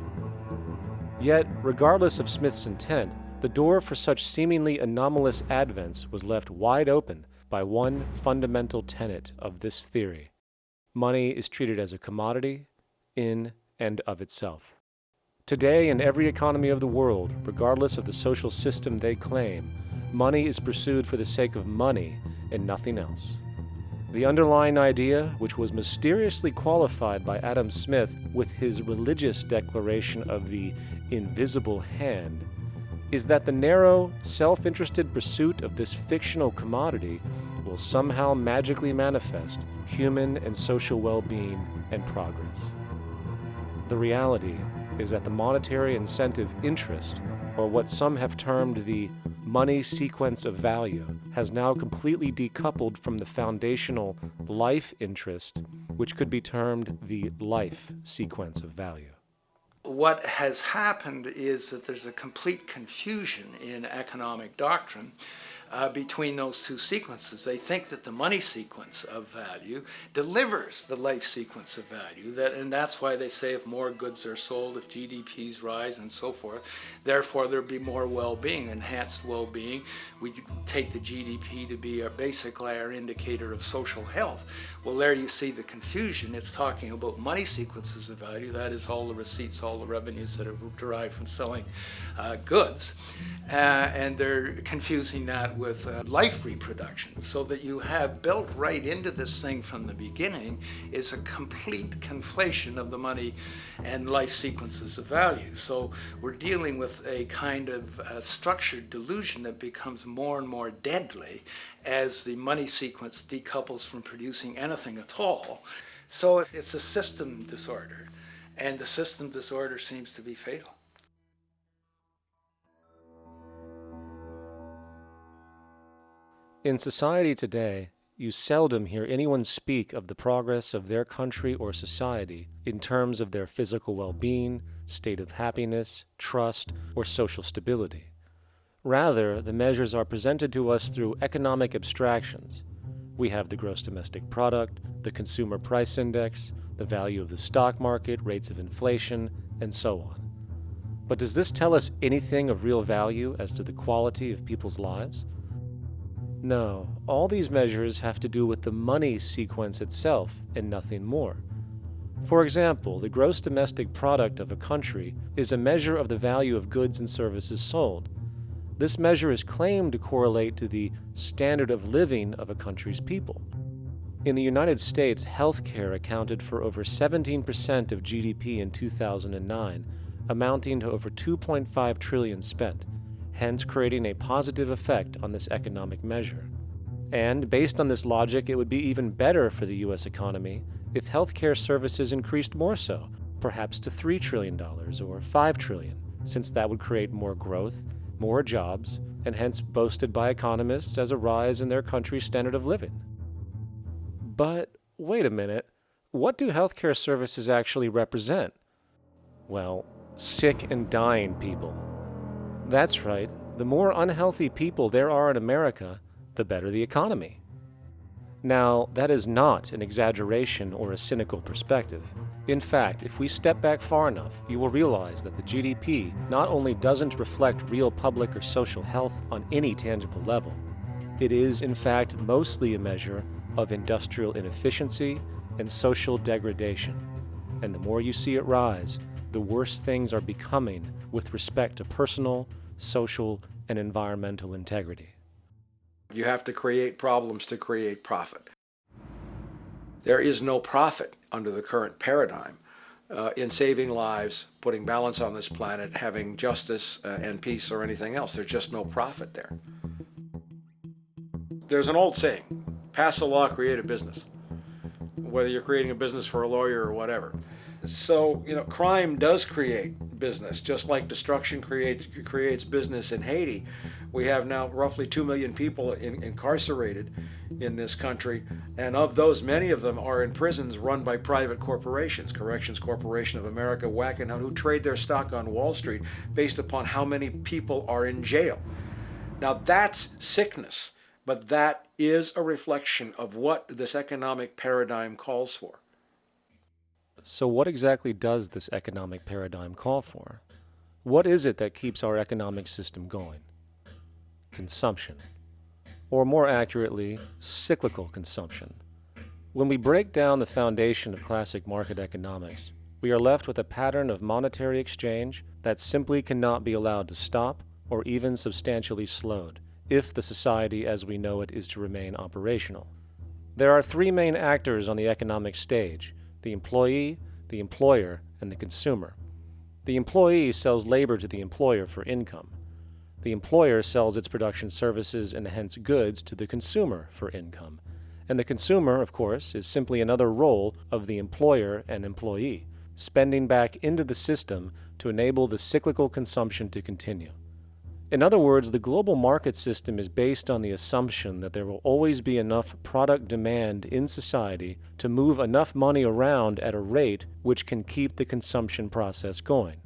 Yet, regardless of Smith's intent, the door for such seemingly anomalous advents was left wide open by one fundamental tenet of this theory. Money is treated as a commodity in and of itself. Today, in every economy of the world, regardless of the social system they claim, money is pursued for the sake of money and nothing else. The underlying idea, which was mysteriously qualified by Adam Smith with his religious declaration of the invisible hand, is that the narrow, self-interested pursuit of this fictional commodity will somehow magically manifest human and social well-being and progress. The reality is that the monetary incentive interest, or what some have termed the money sequence of value, has now completely decoupled from the foundational life interest, which could be termed the life sequence of value. What has happened is that there's a complete confusion in economic doctrine between those two sequences. They think that the money sequence of value delivers the life sequence of value, and that's why they say if more goods are sold, if GDPs rise and so forth, therefore there'll be more well-being, enhanced well-being. We take the GDP to be basically our indicator of social health. Well, there you see the confusion. It's talking about money sequences of value, that is all the receipts, all the revenues that are derived from selling goods, and they're confusing that with life reproduction, so that you have built right into this thing from the beginning is a complete conflation of the money and life sequences of value. So we're dealing with a kind of structured delusion that becomes more and more deadly as the money sequence decouples from producing anything at all. So it's a system disorder, and the system disorder seems to be fatal. In society today, you seldom hear anyone speak of the progress of their country or society in terms of their physical well-being, state of happiness, trust, or social stability. Rather, the measures are presented to us through economic abstractions. We have the gross domestic product, the consumer price index, the value of the stock market, rates of inflation, and so on. But does this tell us anything of real value as to the quality of people's lives? No, all these measures have to do with the money sequence itself and nothing more. For example, the gross domestic product of a country is a measure of the value of goods and services sold. This measure is claimed to correlate to the standard of living of a country's people. In the United States, healthcare accounted for over 17% of GDP in 2009, amounting to over $2.5 trillion spent, hence creating a positive effect on this economic measure. And based on this logic, it would be even better for the U.S. economy if healthcare services increased more so, perhaps to $3 trillion or $5 trillion, since that would create more growth, more jobs, and hence boasted by economists as a rise in their country's standard of living. But wait a minute, what do healthcare services actually represent? Well, sick and dying people. That's right, the more unhealthy people there are in America, the better the economy. Now, that is not an exaggeration or a cynical perspective. In fact, if we step back far enough, you will realize that the GDP not only doesn't reflect real public or social health on any tangible level, it is, in fact, mostly a measure of industrial inefficiency and social degradation. And the more you see it rise, the worse things are becoming with respect to personal, social, and environmental integrity. You have to create problems to create profit. There is no profit under the current paradigm in saving lives, putting balance on this planet, having justice and peace or anything else. There's just no profit there. There's an old saying, pass a law, create a business, whether you're creating a business for a lawyer or whatever. So, crime does create business, just like destruction creates business in Haiti. We have now roughly 2 million people incarcerated in this country, and of those, many of them are in prisons run by private corporations, Corrections Corporation of America, Wackenhut, who trade their stock on Wall Street based upon how many people are in jail. Now that's sickness, but that is a reflection of what this economic paradigm calls for. So what exactly does this economic paradigm call for? What is it that keeps our economic system going? Consumption. Or more accurately, cyclical consumption. When we break down the foundation of classic market economics, we are left with a pattern of monetary exchange that simply cannot be allowed to stop or even substantially slowed, if the society as we know it is to remain operational. There are three main actors on the economic stage: the employee, the employer, and the consumer. The employee sells labor to the employer for income. The employer sells its production services and hence goods to the consumer for income. And the consumer, of course, is simply another role of the employer and employee, spending back into the system to enable the cyclical consumption to continue. In other words, the global market system is based on the assumption that there will always be enough product demand in society to move enough money around at a rate which can keep the consumption process going.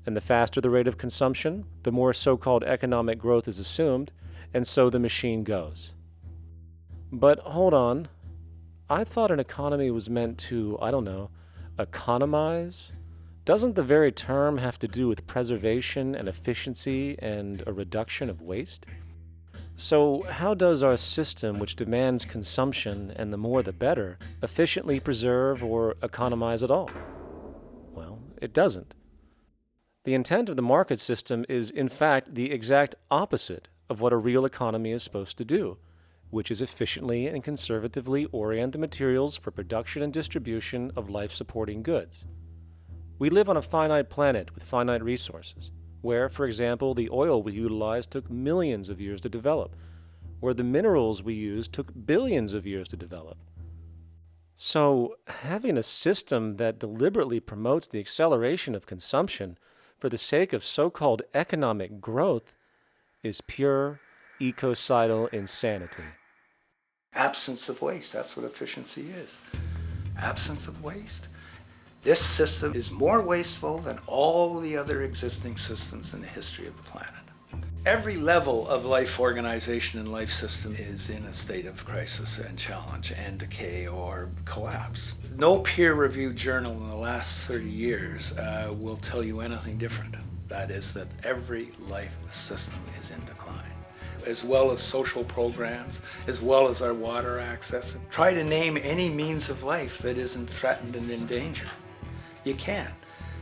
And the faster the rate of consumption, the more so-called economic growth is assumed, and so the machine goes. But hold on, I thought an economy was meant to, economize? Doesn't the very term have to do with preservation and efficiency and a reduction of waste? So how does our system, which demands consumption and the more the better, efficiently preserve or economize at all? Well, it doesn't. The intent of the market system is, in fact, the exact opposite of what a real economy is supposed to do, which is efficiently and conservatively orient the materials for production and distribution of life-supporting goods. We live on a finite planet with finite resources, where, for example, the oil we utilize took millions of years to develop, where the minerals we use took billions of years to develop. So, having a system that deliberately promotes the acceleration of consumption for the sake of so-called economic growth is pure ecocidal insanity. Absence of waste, that's what efficiency is. Absence of waste. This system is more wasteful than all the other existing systems in the history of the planet. Every level of life organization and life system is in a state of crisis and challenge and decay or collapse. No peer-reviewed journal in the last 30 years will tell you anything different. That is that every life system is in decline, as well as social programs, as well as our water access. Try to name any means of life that isn't threatened and in danger. You can't.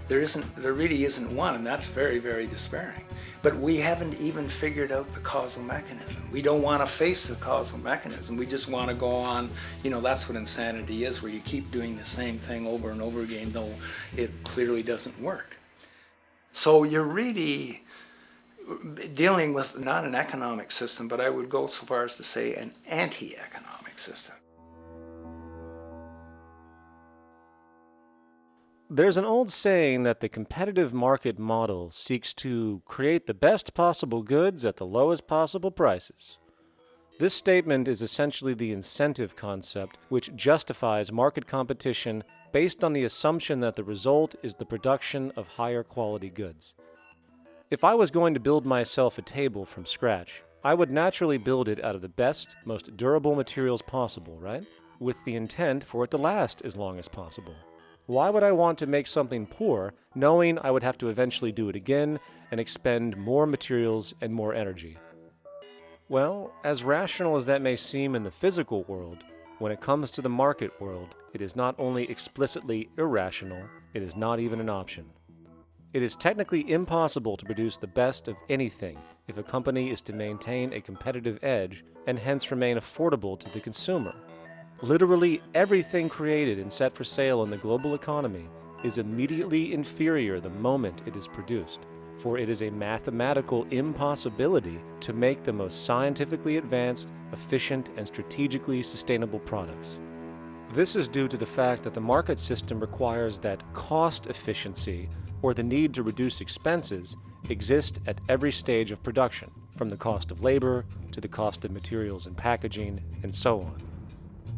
There really isn't one, and that's very, very despairing. But we haven't even figured out the causal mechanism. We don't want to face the causal mechanism. We just want to go on, that's what insanity is, where you keep doing the same thing over and over again, though it clearly doesn't work. So you're really dealing with not an economic system, but I would go so far as to say an anti-economic system. There's an old saying that the competitive market model seeks to create the best possible goods at the lowest possible prices. This statement is essentially the incentive concept, which justifies market competition based on the assumption that the result is the production of higher quality goods. If I was going to build myself a table from scratch, I would naturally build it out of the best, most durable materials possible, right? With the intent for it to last as long as possible. Why would I want to make something poor, knowing I would have to eventually do it again and expend more materials and more energy? Well, as rational as that may seem in the physical world, when it comes to the market world, it is not only explicitly irrational, it is not even an option. It is technically impossible to produce the best of anything if a company is to maintain a competitive edge and hence remain affordable to the consumer. Literally everything created and set for sale in the global economy is immediately inferior the moment it is produced, for it is a mathematical impossibility to make the most scientifically advanced, efficient, and strategically sustainable products. This is due to the fact that the market system requires that cost efficiency, or the need to reduce expenses, exist at every stage of production, from the cost of labor to the cost of materials and packaging, and so on.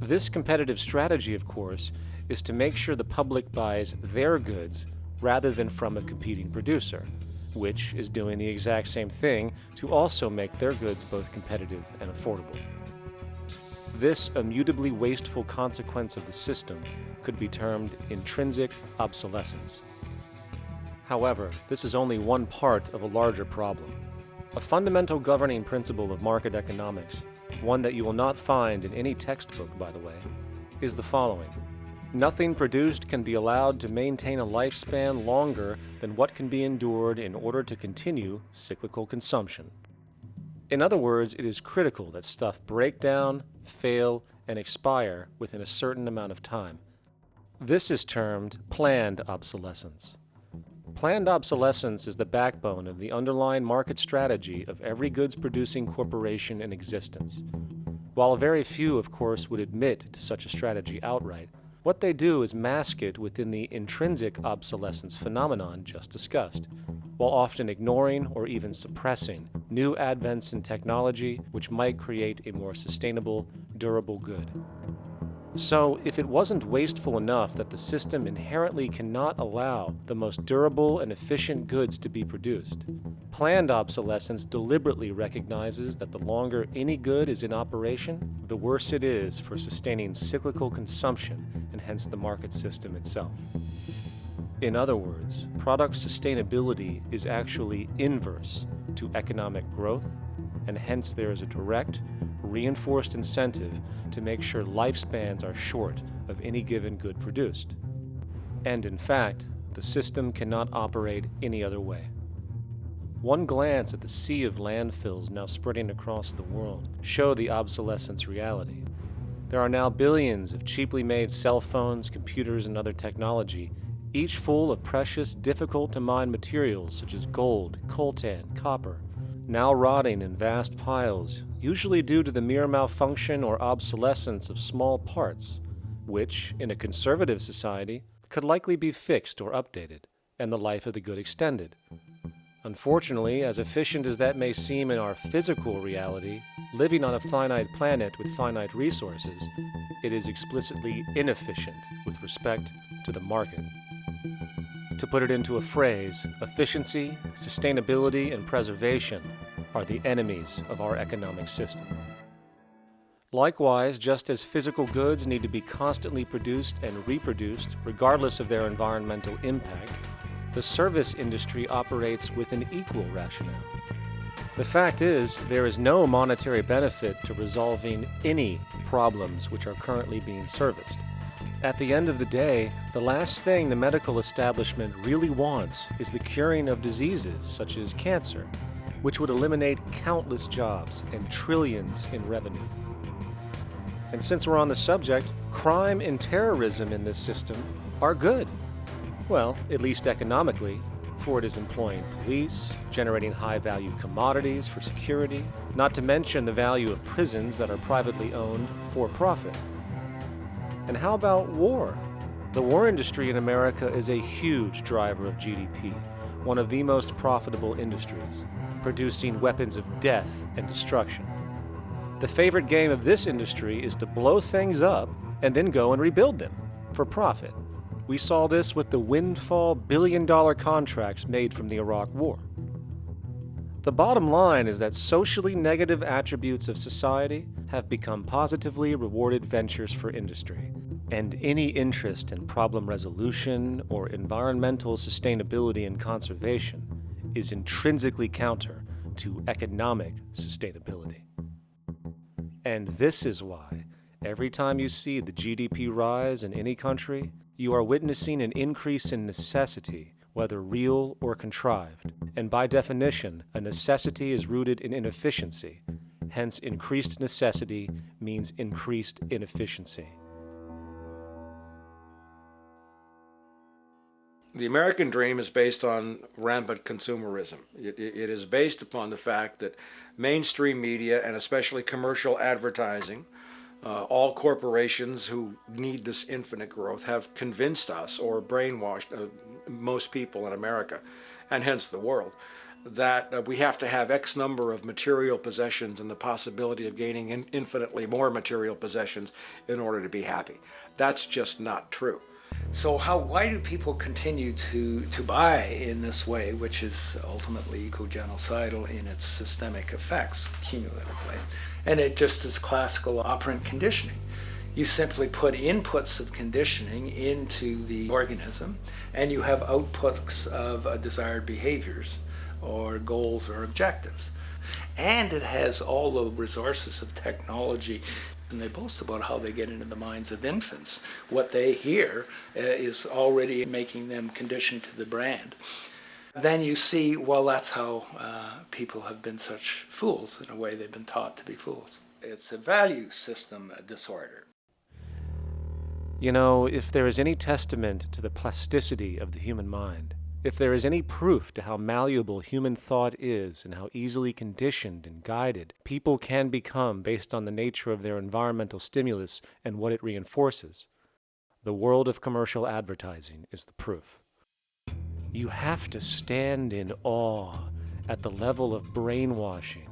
This competitive strategy, of course, is to make sure the public buys their goods rather than from a competing producer, which is doing the exact same thing to also make their goods both competitive and affordable. This immutably wasteful consequence of the system could be termed intrinsic obsolescence. However, this is only one part of a larger problem. A fundamental governing principle of market economics, one that you will not find in any textbook, by the way, is the following. Nothing produced can be allowed to maintain a lifespan longer than what can be endured in order to continue cyclical consumption. In other words, it is critical that stuff break down, fail, and expire within a certain amount of time. This is termed planned obsolescence. Planned obsolescence is the backbone of the underlying market strategy of every goods-producing corporation in existence. While very few, of course, would admit to such a strategy outright, what they do is mask it within the intrinsic obsolescence phenomenon just discussed, while often ignoring or even suppressing new advents in technology which might create a more sustainable, durable good. So, if it wasn't wasteful enough that the system inherently cannot allow the most durable and efficient goods to be produced, planned obsolescence deliberately recognizes that the longer any good is in operation, the worse it is for sustaining cyclical consumption and hence the market system itself. In other words, product sustainability is actually inverse to economic growth, and hence there is a direct, reinforced incentive to make sure lifespans are short of any given good produced. And in fact, the system cannot operate any other way. One glance at the sea of landfills now spreading across the world show the obsolescence reality. There are now billions of cheaply made cell phones, computers, and other technology, each full of precious, difficult-to-mine materials such as gold, coltan, copper, now rotting in vast piles, usually due to the mere malfunction or obsolescence of small parts, which, in a conservative society, could likely be fixed or updated, and the life of the good extended. Unfortunately, as efficient as that may seem in our physical reality, living on a finite planet with finite resources, it is explicitly inefficient with respect to the market. To put it into a phrase, efficiency, sustainability, and preservation are the enemies of our economic system. Likewise, just as physical goods need to be constantly produced and reproduced regardless of their environmental impact, the service industry operates with an equal rationale. The fact is, there is no monetary benefit to resolving any problems which are currently being serviced, At the end of the day, the last thing the medical establishment really wants is the curing of diseases such as cancer, which would eliminate countless jobs and trillions in revenue. And since we're on the subject, crime and terrorism in this system are good. Well, at least economically, for it is employing police, generating high-value commodities for security, not to mention the value of prisons that are privately owned for profit. And how about war? The war industry in America is a huge driver of GDP, one of the most profitable industries, producing weapons of death and destruction. The favorite game of this industry is to blow things up and then go and rebuild them for profit. We saw this with the windfall billion-dollar contracts made from the Iraq War. The bottom line is that socially negative attributes of society have become positively rewarded ventures for industry, and any interest in problem resolution or environmental sustainability and conservation is intrinsically counter to economic sustainability. And this is why, every time you see the GDP rise in any country, you are witnessing an increase in necessity, whether real or contrived. And by definition, a necessity is rooted in inefficiency. Hence, increased necessity means increased inefficiency. The American dream is based on rampant consumerism. It is based upon the fact that mainstream media, and especially commercial advertising, all corporations who need this infinite growth have convinced us or brainwashed most people in America, and hence the world, that we have to have X number of material possessions and the possibility of gaining infinitely more material possessions in order to be happy. That's just not true. So why do people continue to buy in this way, which is ultimately eco-genocidal in its systemic effects cumulatively? And it just is classical operant conditioning. You simply put inputs of conditioning into the organism, and you have outputs of desired behaviors or goals or objectives. And it has all the resources of technology. And they boast about how they get into the minds of infants. What they hear is already making them conditioned to the brand. Then you see, well, that's how people have been such fools. In a way, they've been taught to be fools. It's a value system disorder. You know, if there is any testament to the plasticity of the human mind, if there is any proof to how malleable human thought is and how easily conditioned and guided people can become based on the nature of their environmental stimulus and what it reinforces, the world of commercial advertising is the proof. You have to stand in awe at the level of brainwashing,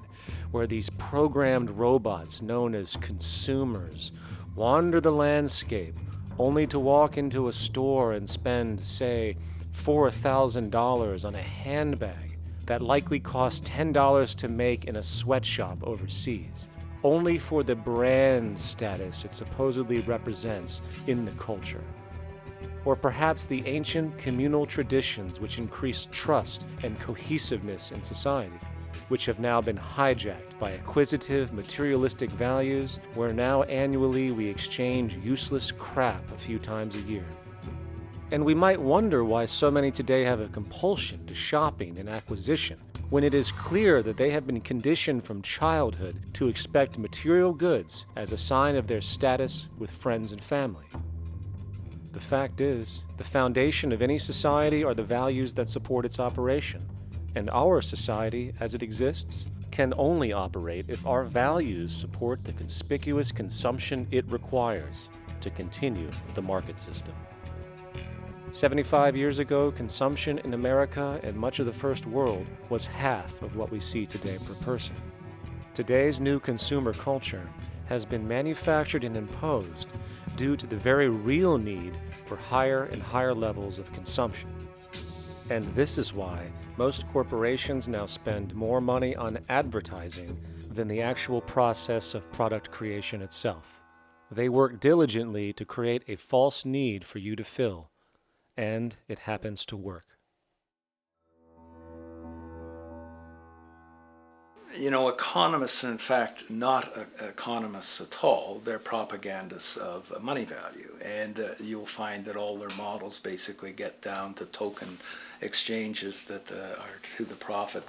where these programmed robots known as consumers wander the landscape only to walk into a store and spend, say, $4,000 on a handbag that likely costs $10 to make in a sweatshop overseas, only for the brand status it supposedly represents in the culture. Or perhaps the ancient communal traditions which increase trust and cohesiveness in society, which have now been hijacked by acquisitive, materialistic values, where now annually we exchange useless crap a few times a year. And we might wonder why so many today have a compulsion to shopping and acquisition, when it is clear that they have been conditioned from childhood to expect material goods as a sign of their status with friends and family. The fact is, the foundation of any society are the values that support its operation, and our society, as it exists, can only operate if our values support the conspicuous consumption it requires to continue the market system. 75 years ago, consumption in America and much of the First World was half of what we see today per person. Today's new consumer culture has been manufactured and imposed due to the very real need for higher and higher levels of consumption. And this is why most corporations now spend more money on advertising than the actual process of product creation itself. They work diligently to create a false need for you to fill, and it happens to work. You know, economists are in fact not economists at all. They're propagandists of money value, and you'll find that all their models basically get down to token exchanges that are to the profit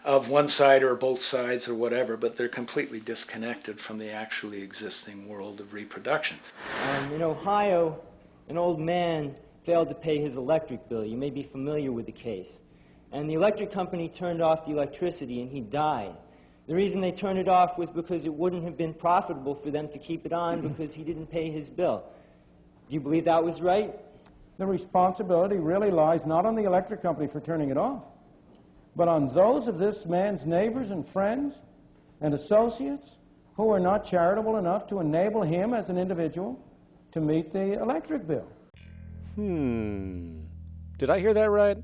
of one side or both sides or whatever, but they're completely disconnected from the actually existing world of reproduction. In Ohio, an old man failed to pay his electric bill. You may be familiar with the case. And the electric company turned off the electricity and he died. The reason they turned it off was because it wouldn't have been profitable for them to keep it on because he didn't pay his bill. Do you believe that was right? The responsibility really lies not on the electric company for turning it off, but on those of this man's neighbors and friends and associates who are not charitable enough to enable him as an individual to meet the electric bill. Did I hear that right?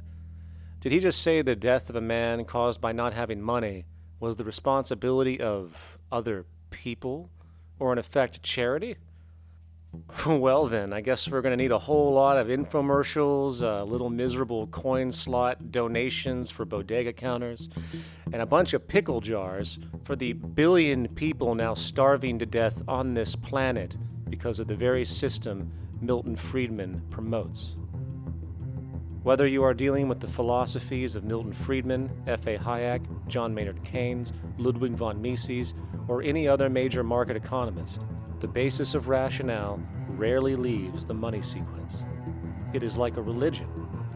Did he just say the death of a man caused by not having money was the responsibility of other people, or in effect, charity? Well then, I guess we're going to need a whole lot of infomercials, little miserable coin slot donations for bodega counters, and a bunch of pickle jars for the billion people now starving to death on this planet because of the very system Milton Friedman promotes. Whether you are dealing with the philosophies of Milton Friedman, F.A. Hayek, John Maynard Keynes, Ludwig von Mises, or any other major market economist, the basis of rationale rarely leaves the money sequence. It is like a religion.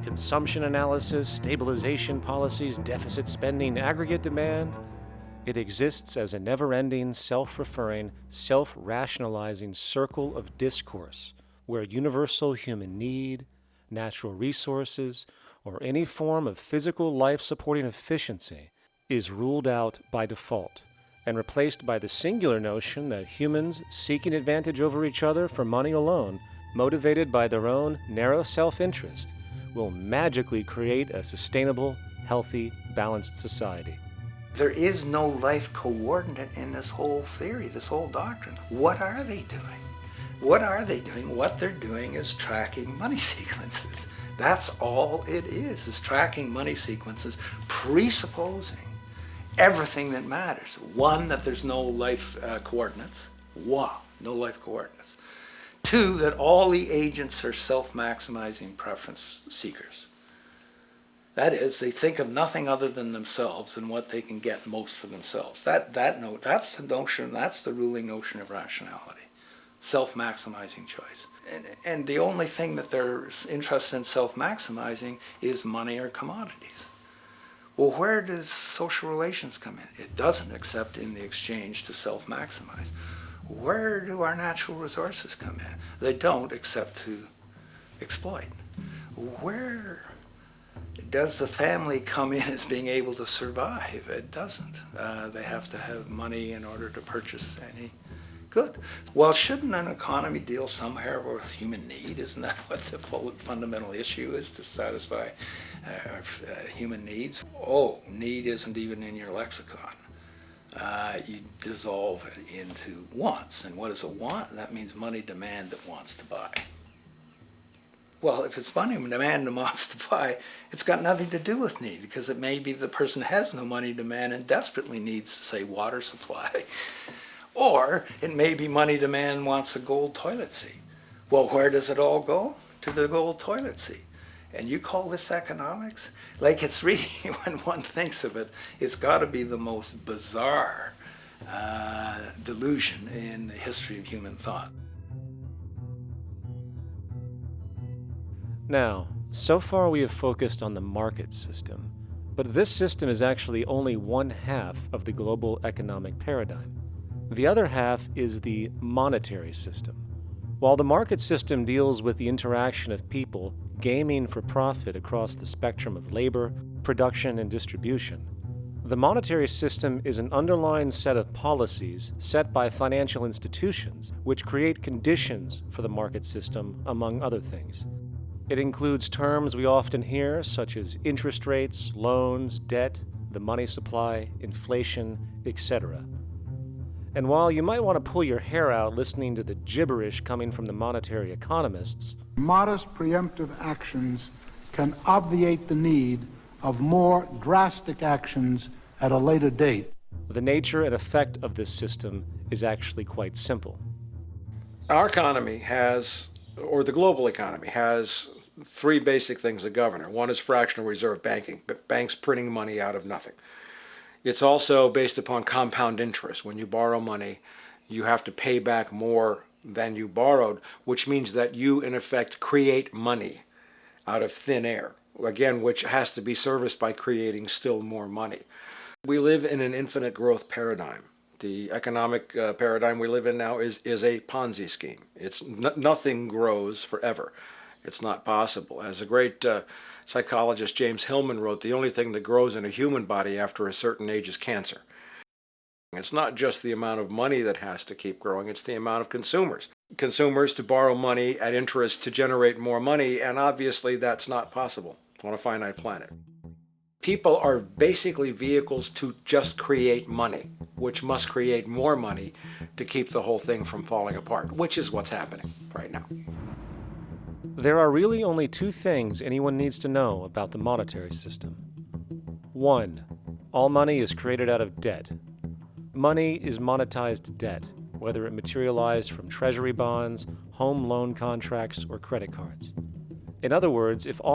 Consumption analysis, stabilization policies, deficit spending, aggregate demand. It exists as a never-ending, self-referring, self-rationalizing circle of discourse where universal human need, natural resources, or any form of physical life-supporting efficiency is ruled out by default and replaced by the singular notion that humans seeking advantage over each other for money alone, motivated by their own narrow self-interest, will magically create a sustainable, healthy, balanced society. There is no life coordinate in this whole theory, this whole doctrine. What are they doing? What are they doing? What they're doing is tracking money sequences. That's all it is tracking money sequences, presupposing everything that matters. One, that there's no life coordinates. Wow, no life coordinates. Two, that all the agents are self-maximizing preference seekers. That is, they think of nothing other than themselves and what they can get most for themselves. That's the notion, that's the ruling notion of rationality. Self-maximizing choice. And the only thing that they're interested in self-maximizing is money or commodities. Well, where does social relations come in? It doesn't, except in the exchange to self-maximize. Where do our natural resources come in? They don't, except to exploit. Where does the family come in as being able to survive? It doesn't. They have to have money in order to purchase any good. Well, shouldn't an economy deal somewhere with human need? Isn't that what the fundamental issue is, to satisfy human needs? Oh, need isn't even in your lexicon. You dissolve it into wants. And what is a want? That means money demand that wants to buy. Well, if it's money demand that wants to buy, it's got nothing to do with need, because it may be the person has no money demand and desperately needs, say, water supply. Or it may be money demand wants a gold toilet seat. Well, where does it all go? To the gold toilet seat. And you call this economics? Like, it's really, when one thinks of it, it's got to be the most bizarre delusion in the history of human thought. Now, so far we have focused on the market system, but this system is actually only one half of the global economic paradigm. The other half is the monetary system. While the market system deals with the interaction of people gaming for profit across the spectrum of labor, production, and distribution, the monetary system is an underlying set of policies set by financial institutions which create conditions for the market system, among other things. It includes terms we often hear, such as interest rates, loans, debt, the money supply, inflation, etc. And while you might want to pull your hair out listening to the gibberish coming from the monetary economists, modest preemptive actions can obviate the need of more drastic actions at a later date. The nature and effect of this system is actually quite simple. Our economy has, or the global economy, has three basic things that govern it. One is fractional reserve banking, banks printing money out of nothing. It's also based upon compound interest. When you borrow money, you have to pay back more than you borrowed, which means that you, in effect, create money out of thin air, again, which has to be serviced by creating still more money. We live in an infinite growth paradigm. The economic paradigm we live in now is a Ponzi scheme. Nothing grows forever. It's not possible. As a great psychologist James Hillman wrote, the only thing that grows in a human body after a certain age is cancer. It's not just the amount of money that has to keep growing, it's the amount of consumers. Consumers to borrow money at interest to generate more money, and obviously that's not possible on a finite planet. People are basically vehicles to just create money, which must create more money to keep the whole thing from falling apart, which is what's happening right now. There are really only two things anyone needs to know about the monetary system. 1. All money is created out of debt. Money is monetized debt, whether it materialized from treasury bonds, home loan contracts, or credit cards. In other words, if all